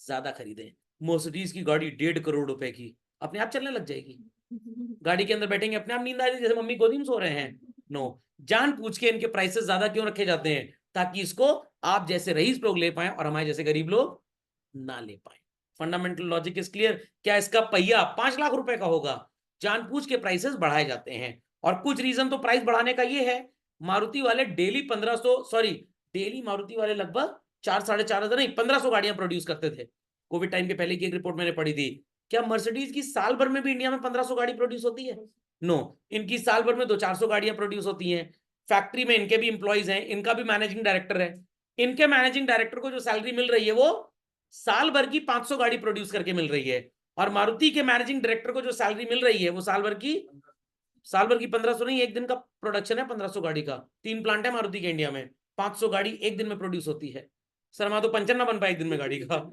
ज्यादा खरीदें। मर्सिडीज की गाड़ी 1.5 करोड़ रुपए की अपने आप चलने लग जाएगी। गाड़ी के अंदर बैठेंगे अपने आप नींद आ जाएगी, जैसे मम्मी गोदी में सो रहे हैं। नो, जान पूछ के इनके प्राइसेस ज्यादा क्यों रखे जाते हैं? ताकि इसको आप जैसे रईस लोग ले पाए और हमारे जैसे गरीब लोग ना ले पाए। Fundamental logic is clear. क्या इसका पहिया 5 लाख रुपए का होगा? जानबूझ के प्राइसेस बढ़ाए जाते हैं। और कुछ रीजन तो प्राइस बढ़ाने का ये है, मारुति वाले डेली 1500, सॉरी डेली मारुति वाले लगभग 4-4.5 हजार नहीं 1500 गाड़ियां प्रोड्यूस करते थे। कोविड टाइम के पहले की एक रिपोर्ट मैंने पढ़ी थी। क्या मर्सिडीज की साल भर में भी इंडिया में 1500 गाड़ी प्रोड्यूस होती है? नो, इनकी साल भर में 200-400 गाड़ियां प्रोड्यूस होती हैं। फैक्ट्री में इनके भी इंप्लॉइज हैं, इनका भी मैनेजिंग डायरेक्टर है। इनके मैनेजिंग डायरेक्टर को जो सैलरी मिल रही है वो साल भर की 500 गाड़ी प्रोड्यूस करके मिल रही है। और मारुति के मैनेजिंग डायरेक्टर को जो सैलरी मिल रही है वो साल भर की 1500 नहीं, एक दिन का प्रोडक्शन है 1500 गाड़ी का। 3 प्लांट है मारुति के इंडिया में, 500 गाड़ी एक दिन में प्रोड्यूस होती है। सर वहां तो पंचर ना बन पाए एक दिन में गाड़ी का,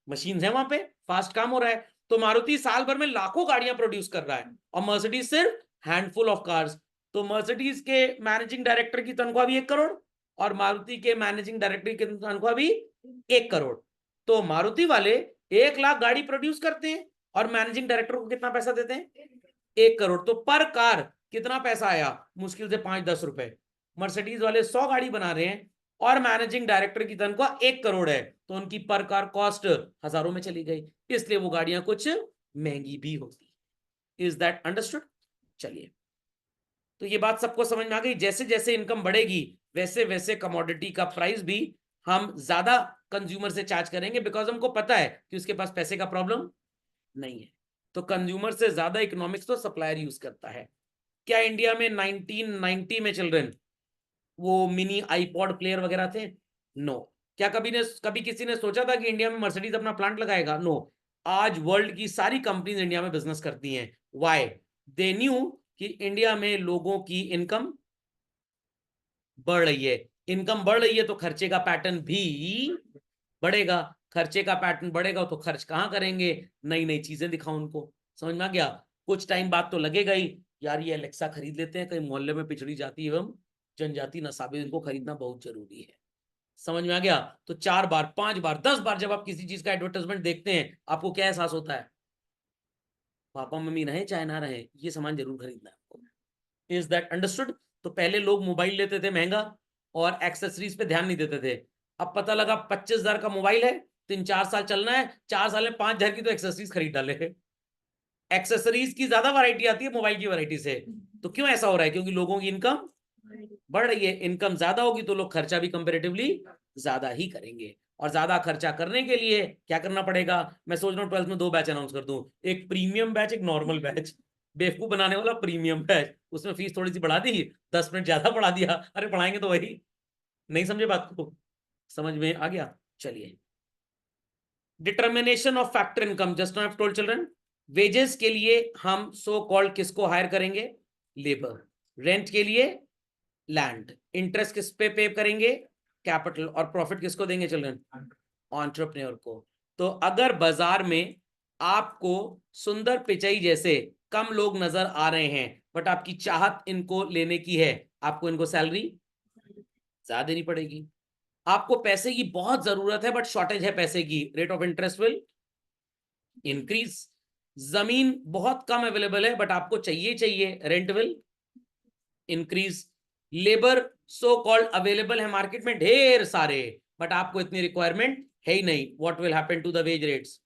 मशीन है वहां पे, फास्ट काम हो रहा है। तो मारुति साल भर में लाखों गाड़ियां प्रोड्यूस कर रहा है और मर्सिडीज सिर्फ हैंडफुल ऑफ कार्स। तो मर्सिडीज के मैनेजिंग डायरेक्टर की तनख्वाह भी 1 करोड़ और मारुति के मैनेजिंग डायरेक्टर की तनख्वाह भी 1 करोड़। तो मारुति वाले 1 लाख गाड़ी प्रोड्यूस करते हैं और मैनेजिंग डायरेक्टर को कितना पैसा देते हैं? 1 करोड़। तो पर कार कितना पैसा आया? मुश्किल से 5-10 रुपए। मर्सिडीज वाले 100 गाड़ी बना रहे हैं और मैनेजिंग डायरेक्टर की तनख्वाह 1 करोड़ है, तो उनकी पर कार कॉस्ट हजारों में चली गई, इसलिए वो गाड़ियां कुछ महंगी भी होती है। Is that understood? चलिए, तो ये बात सबको समझ में आ गई। जैसे जैसे इनकम बढ़ेगी वैसे वैसे कमोडिटी का प्राइस भी हम ज्यादा कंज्यूमर से चार्ज करेंगे, बिकॉज हमको पता है कि उसके पास पैसे का प्रॉब्लम नहीं है। तो कंज्यूमर से ज्यादा इकोनॉमिक्स तो सप्लायर यूज करता है। क्या इंडिया में 1990 में चिल्ड्रन वो मिनी आईपॉड प्लेयर वगैरह थे? नो। क्या कभी किसी ने सोचा था कि इंडिया में मर्सिडीज अपना प्लांट लगाएगा? नो। आज वर्ल्ड की सारी कंपनीज इंडिया में बिजनेस करती हैं। व्हाई? दे न्यू कि इंडिया में लोगों की इनकम बढ़ रही है। इनकम बढ़ रही है तो खर्चे का पैटर्न भी बढ़ेगा। खर्चे का पैटर्न बढ़ेगा तो खर्च कहां करेंगे? नई नई चीजें दिखाओ उनको। समझ में आ गया? कुछ टाइम बाद तो लगेगा ही यार ये एलेक्सा खरीद लेते हैं, कहीं मोहल्ले में पिछड़ी जाति एवं जनजाति नसाबे इनको खरीदना बहुत जरूरी है। समझ में आ गया? तो 4 बार 5 बार 10 बार जब आप किसी चीज का एडवर्टाइजमेंट देखते हैं आपको क्या एहसास होता है? पापा मम्मी रहे चाहे ना रहे ये सामान जरूर खरीदना है आपको। Is that understood? तो पहले लोग मोबाइल लेते थे महंगा और एक्सेसरीज पे ध्यान नहीं देते थे। अब पता लगा 25,000 का मोबाइल है, 3-4 साल चलना है, 4 साल में 5,000 की तो एक्सेसरीज खरीद डाले। एक्सेसरीज की ज्यादा वैरायटी आती है मोबाइल की वैरायटी से। तो क्यों ऐसा हो रहा है? क्योंकि लोगों की इनकम बढ़ रही है। इनकम ज्यादा होगी तो लोग खर्चा भी कंपेरेटिवली ज्यादा ही करेंगे। और ज्यादा खर्चा करने के लिए क्या करना पड़ेगा? मैं सोच रहा हूँ 12th में 2 बैच अनाउंस कर दूं, एक प्रीमियम बैच एक नॉर्मल बैच। बेवकूफ बनाने वाला प्रीमियम बैच, उसमें फीस थोड़ी सी बढ़ा दी, 10 मिनट ज्यादा बढ़ा दिया। अरे पढ़ाएंगे तो वही। नहीं समझे बात को? समझ में आ गया? चलिए, determination of factor income. Just now I have told children, wages के लिए हम सो कॉल्ड किसको हायर करेंगे? लेबर। रेंट के लिए लैंड। इंटरेस्ट किस पे पे करेंगे? कैपिटल। और प्रॉफिट किसको देंगे चिल्ड्रन? एंटरप्रेन्योर को। तो अगर बाजार में आपको सुंदर पिचाई जैसे कम लोग नजर आ रहे हैं बट आपकी चाहत इनको लेने की है, आपको इनको सैलरी ज्यादा देनी पड़ेगी। आपको पैसे की बहुत जरूरत है बट शॉर्टेज है पैसे की, rate of interest will increase. जमीन बहुत कम अवेलेबल है बट आपको चाहिए, rent will increase. Labour so called available है मार्केट में ढेर सारे बट आपको इतनी रिक्वायरमेंट है ही नहीं, what will happen to the wage rates?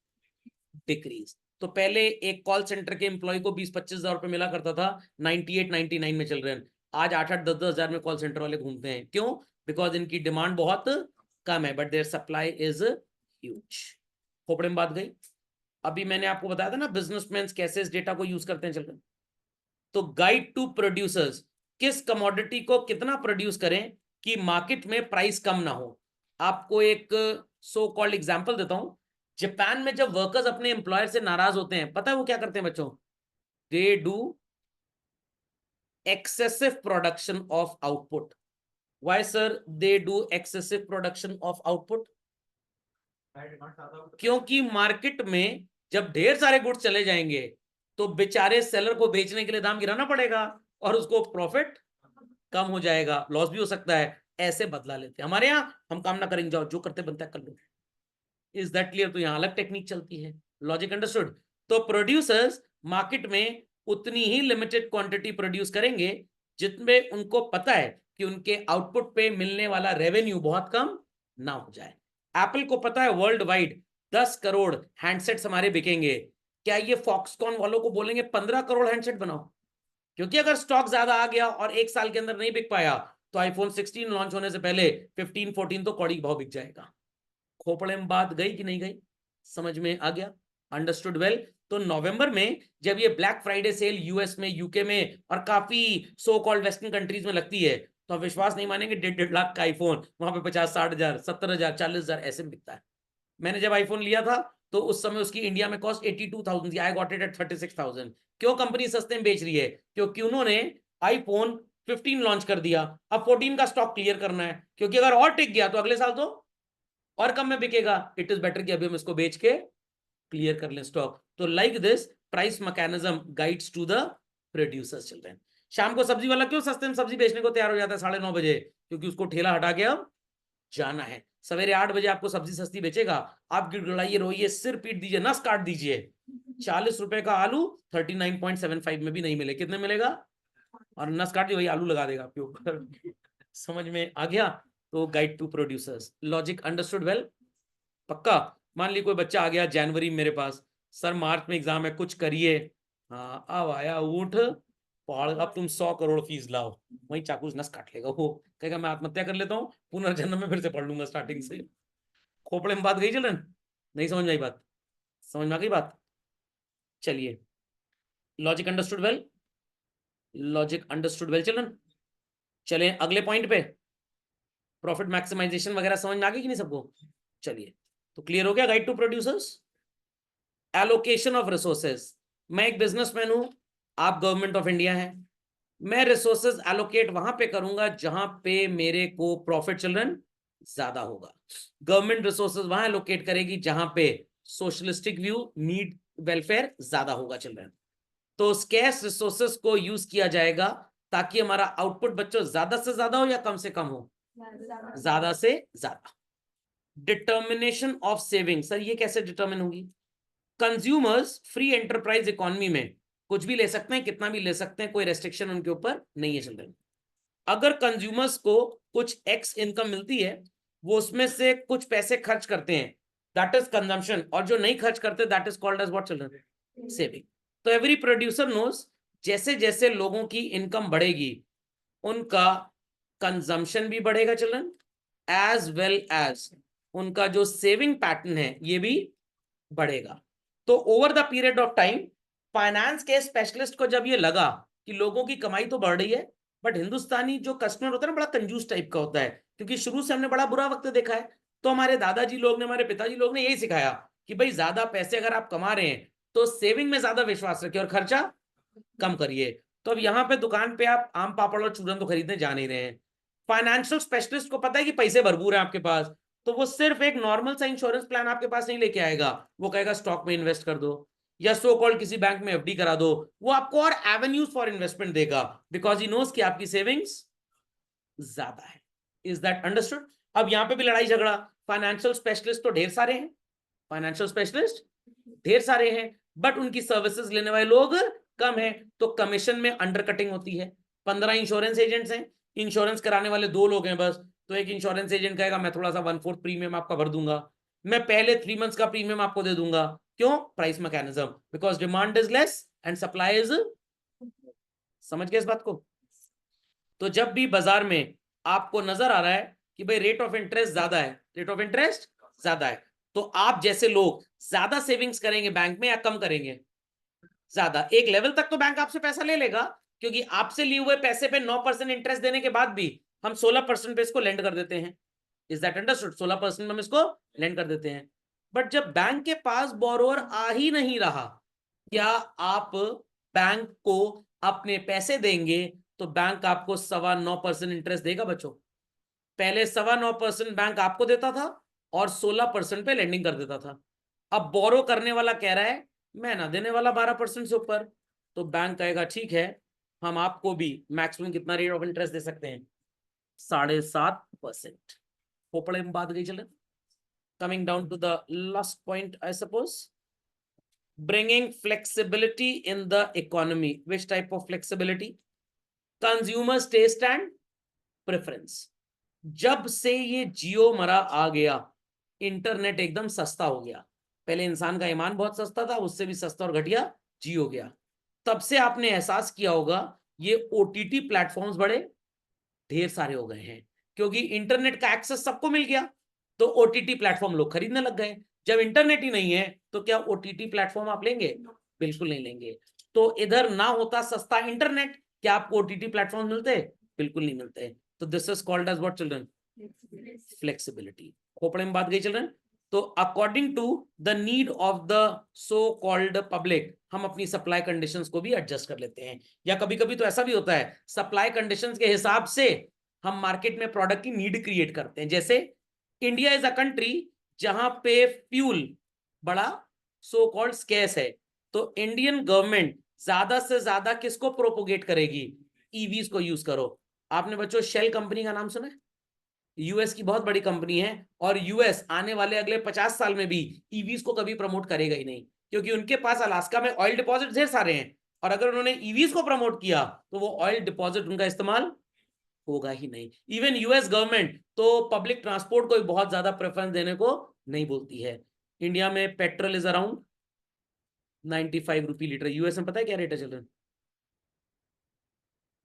Decrease. तो पहले एक कॉल सेंटर के एम्प्लॉय को 20-25 हजार रुपए मिला करता था 98-99 में चल रहे हैं। आज 8-8, 10-10 हजार में कॉल सेंटर वाले घूमते हैं। क्यों? बिकॉज इनकी डिमांड बहुत कम है but there supply is huge. खोपड़े में बात गई? अभी मैंने आपको बताया था ना बिजनेसमैन कैसे इस डेटा को यूज करते हैं। चल, तो गाइड टू प्रोड्यूसर्स, किस कमोडिटी को कितना प्रोड्यूस करें कि मार्केट में प्राइस कम ना हो। आपको एक सो कॉल्ड एग्जांपल देता हूं। जापान में जब वर्कर्स अपने एम्प्लॉयर से नाराज होते हैं, पता है वो क्या करते हैं बच्चों? They do excessive production of output. Why sir they do excessive production of output? क्योंकि मार्केट में जब ढेर सारे गुड्स चले जाएंगे तो बेचारे सेलर को बेचने के लिए दाम गिराना पड़ेगा और उसको प्रॉफिट कम हो जाएगा, लॉस भी हो सकता है। ऐसे बदला लेते हैं। हमारे यहाँ हम काम ना करेंगे, जाओ जो करते बनता है कर लो। Is that clear? तो यहाँ अलग टेक्निक चलती है। Logic understood? तो प्रोड्यूसर्स मार्केट में उतनी ही लिमिटेड क्वांटिटी प्रोड्यूस करेंगे जितने उनको पता है कि उनके आउटपुट पे मिलने वाला रेवेन्यू बहुत कम ना हो जाए। एप्पल को पता है वर्ल्ड वाइड 10 करोड़ हैंडसेट्स हमारे बिकेंगे। क्या ये फॉक्सकॉन वालों को बोलेंगे 15 करोड़ हैंडसेट बनाओ? क्योंकि अगर स्टॉक ज्यादा आ गया और एक साल के अंदर नहीं बिक पाया तो आईफोन 16 लॉन्च होने से पहले 15 14 तो कौड़ी भाव बिक जाएगा। खोपड़े में बात गई कि नहीं गई? समझ में आ गया? Understood well? तो नवंबर में जब ये ब्लैक फ्राइडे सेल यूएस में, यूके में और काफी सो कॉल्ड वेस्टर्न कंट्रीज में लगती है तो आप विश्वास नहीं मानेंगे 1.5 लाख का आईफोन वहां पे 50-60 हजार 70,000 40,000 ऐसे में बिकता है। मैंने जब आईफोन लिया था तो उस समय उसकी इंडिया में कॉस्ट 82,000 थी। I got it at 36,000। क्यों कंपनी सस्ते में बेच रही है? क्योंकि उन्होंने आईफोन 15 लॉन्च कर दिया, अब 14 का स्टॉक क्लियर करना है, क्योंकि अगर और टिक गया तो अगले साल तो और कम में बिकेगा। इट इज बेटर कि अभी हम इसको बेच के क्लियर कर लें स्टॉक। तो like this price mechanism guides to the producers children. शाम को सब्जी वाला क्यों सस्ते में सब्जी बेचने को तैयार हो जाता है 9:30 बजे? क्योंकि उसको ठेला हटा के अब जाना है। सवेरे 8 बजे आपको सब्जी सस्ती बेचेगा, आप गिड़गिड़ाइए रोइए, सिर पीट दीजिए, नस काट दीजिए। 40 रुपए का आलू 39.75 में भी नहीं मिले, कितने मिलेगा? और नस काट दी वही आलू लगा देगा आपके ऊपर। समझ में आ गया? तो guide to producers, logic understood well? पक्का? मान ली कोई बच्चा आ गया जनवरी मेरे पास, सर मार्च में एग्जाम है कुछ करिए। हाँ अब आया ऊँट पहाड़, अब तुम 100 करोड़ फीस लाओ, वही चाकू से नस काट लेगा। वो कहेगा मैं आत्महत्या कर लेता हूँ, पुनर्जन्म में फिर से पढ़ लूंगा स्टार्टिंग से। खोपड़े में बात गई चिल्ड्रन? नहीं समझ में आई बात? समझ में आ गई बात? चलिए, logic understood well? Logic understood well children? चलें अगले पॉइंट पे। प्रॉफिट मैक्सिमाइजेशन वगैरह समझ में आ गई कि नहीं सबको? चलिए, तो क्लियर हो गया guide to producers. Allocation of resources. मैं एक बिजनेसमैन हूं, आप गवर्नमेंट ऑफ इंडिया हैं। मैं रिसोर्सेज एलोकेट वहां पे करूंगा जहां पे मेरे को प्रॉफिट चिल्ड्रन ज्यादा होगा। गवर्नमेंट रिसोर्सेज वहां एलोकेट करेगी जहां पे सोशलिस्टिक व्यू, नीड, वेलफेयर ज्यादा होगा चिल्ड्रन। तो स्कैर्स रिसोर्सेज को यूज किया जाएगा ताकि हमारा आउटपुट बच्चों ज्यादा से ज्यादा हो या कम से कम हो? ज्यादा से ज्यादा। डिटर्मिनेशन ऑफ सेविंग, सर ये कैसे डिटर्मिन होगी? कंज्यूमर्स फ्री एंटरप्राइज इकोनॉमी में कुछ भी ले सकते हैं, कितना भी ले सकते हैं, कोई रेस्ट्रिक्शन उनके ऊपर नहीं है चिल्ड्रन। अगर कंज्यूमर्स को कुछ एक्स इनकम मिलती है, वो उसमें से कुछ पैसे खर्च करते हैं, दैट इज कंजम्पशन, और जो नहीं खर्च करते that is called as what children? Saving. तो एवरी प्रोड्यूसर नोज जैसे जैसे लोगों की इनकम बढ़ेगी उनका कंजम्पशन भी बढ़ेगा चिल्ड्रन, एज वेल एज उनका जो सेविंग पैटर्न है ये भी बढ़ेगा। तो over the period of time finance के स्पेशलिस्ट को जब ये लगा कि लोगों की कमाई तो बढ़ रही है बट हिंदुस्तानी जो कस्टमर होता है ना बड़ा कंजूस टाइप का होता है, क्योंकि शुरू से हमने बड़ा बुरा वक्त देखा है, तो हमारे दादाजी लोग ने, हमारे पिताजी लोग ने यही सिखाया कि भाई ज्यादा पैसे अगर आप कमा रहे हैं तो सेविंग में ज्यादा विश्वास रखिए और खर्चा कम करिए। तो अब यहाँ पे दुकान पे आप आम पापड़ और चूरन तो खरीदने जा नहीं रहे हैं। फाइनेंशियल स्पेशलिस्ट को पता है कि पैसे भरपूर है आपके पास, तो वो सिर्फ एक नॉर्मल सा इंश्योरेंस प्लान आपके पास नहीं लेके आएगा, वो कहेगा स्टॉक में इन्वेस्ट कर दो या सो कॉल्ड किसी बैंक में एफडी करा दो। वो आपको और एवेन्यूज फॉर इन्वेस्टमेंट देगा बिकॉज ही नोज कि आपकी सेविंग्स ज्यादा है। Is that understood? अब यहां पे भी लड़ाई झगड़ा, फाइनेंशियल स्पेशलिस्ट तो ढेर सारे हैं, फाइनेंशियल स्पेशलिस्ट ढेर सारे हैं बट उनकी सर्विसेज लेने वाले लोग कम है, तो कमीशन में अंडरकटिंग होती है। 15 इंश्योरेंस एजेंट्स हैं, इंश्योरेंस कराने वाले 2 लोग हैं बस, तो एक इंश्योरेंस एजेंट कहेगा मैं थोड़ा सा 1/4 प्रीमियम आपका भर दूंगा, मैं पहले 3 मंथ्स का प्रीमियम आपको दे दूंगा। क्यों? Price mechanism, because demand is less and supply is, समझ गए इस बात को? तो जब भी बाजार में आपको नजर आ रहा है कि भाई रेट ऑफ इंटरेस्ट ज्यादा है, रेट ऑफ इंटरेस्ट ज्यादा है, तो आप जैसे लोग ज्यादा सेविंग्स करेंगे बैंक में या कम करेंगे? ज्यादा। एक लेवल तक तो बैंक आपसे पैसा ले लेगा, क्योंकि आपसे लिए हुए पैसे पे 9% इंटरेस्ट देने के बाद भी हम 16% पे इसको लेंड कर देते हैं। Is that understood? 16% हम इसको लेंड कर देते हैं। बट जब बैंक के पास बोरोवर आ ही नहीं रहा, क्या आप बैंक को अपने पैसे देंगे तो बैंक आपको 9.25% इंटरेस्ट देगा बच्चों? पहले 9.25% बैंक आपको देता था, और 16% पे लेंडिंग कर देता था। अब बोरो करने वाला कह रहा है मैं ना देने वाला 12% से ऊपर, तो बैंक कहेगा ठीक है, हम आपको भी मैक्सिमम कितना रेट ऑफ इंटरेस्ट दे सकते हैं, 7.5%। खोपड़े में बात गई। चले, coming down to the last point, I suppose bringing flexibility in the economy. Which type of flexibility? Consumer's taste and preference. जब से ये जियो मरा आ गया, इंटरनेट एकदम सस्ता हो गया। पहले इंसान का ईमान बहुत सस्ता था, उससे भी सस्ता और घटिया जियो गया। तब से आपने एहसास किया होगा ये ओटीटी प्लेटफॉर्म्स बड़े ढेर सारे हो गए हैं, क्योंकि इंटरनेट का एक्सेस सबको मिल गया, तो ओटीटी प्लेटफॉर्म लोग खरीदने लग गए। जब इंटरनेट ही नहीं है तो क्या ओटीटी प्लेटफॉर्म आप लेंगे? बिल्कुल नहीं लेंगे। तो इधर ना होता सस्ता इंटरनेट, क्या आपको ओटीटी प्लेटफॉर्म मिलते? बिल्कुल नहीं मिलते। तो this is called as what children? Flexibility. खोपड़े में बात गई चिल्ड्रन। तो according to the need of the so called public, हम अपनी सप्लाई कंडीशंस को भी एडजस्ट कर लेते हैं। या कभी कभी तो ऐसा भी होता है, सप्लाई कंडीशंस के हिसाब से हम मार्केट में प्रोडक्ट की नीड क्रिएट करते हैं। जैसे इंडिया इज अ कंट्री जहां पे फ्यूल बड़ा सो कॉल्ड स्केर्स है, तो इंडियन गवर्नमेंट ज्यादा से ज्यादा किसको प्रोपोगेट करेगी? ईवीज को यूज करो। आपने बच्चों शेल कंपनी का नाम सुना है? यूएस की बहुत बड़ी कंपनी है, और यूएस आने वाले अगले 50 साल में भी ईवीज को कभी प्रमोट करेगा ही नहीं, क्योंकि उनके पास अलास्का में ऑयल डिपॉजिट ढेर सारे हैं, और अगर उन्होंने ईवीज को प्रमोट किया तो वो ऑयल डिपॉजिट उनका इस्तेमाल होगा ही नहीं। इवन यूएस गवर्नमेंट तो पब्लिक ट्रांसपोर्ट को बहुत ज्यादा प्रेफरेंस देने को नहीं बोलती है। इंडिया में petrol is around 95 rupee litre, US में पता है क्या रेट है चिल्ड्रन?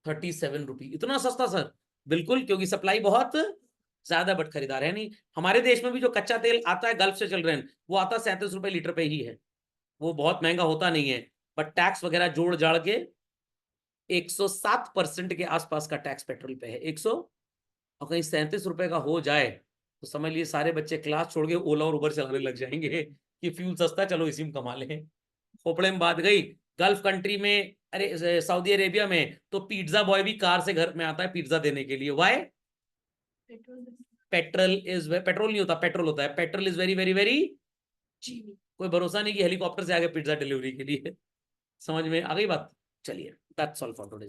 37 रुपी। इतना सस्ता सर? बिल्कुल, क्योंकि सप्लाई बहुत ज्यादा, बट खरीदार है नहीं। हमारे देश में भी जो कच्चा तेल आता है गल्फ से चल रहे हैं, वो आता 37 रुपए लीटर पे ही है, वो बहुत महंगा होता नहीं है, बट टैक्स वगैरह जोड़ जाड़ के 107% के आसपास का टैक्स पेट्रोल पे है। 100 और कहीं 37 रुपए का हो जाए तो समझ लिए सारे बच्चे क्लास छोड़ के ओला और उबर चलाने लग जाएंगे कि फ्यूल सस्ता, चलो इसी में कमा लें। खोपड़े में बात गई। गल्फ कंट्री में, अरे सऊदी अरेबिया में तो पिज्जा बॉय भी कार से घर में आता है पिज्जा देने के लिए। वाई? पेट्रोल नहीं होता, पेट्रोल होता है। Petrol is very very very cheap. कोई भरोसा नहीं कि हेलीकॉप्टर से आगे पिज्जा डिलीवरी के लिए। समझ में आ गई बात? चलिए, दैट्स ऑल फॉर टुडे।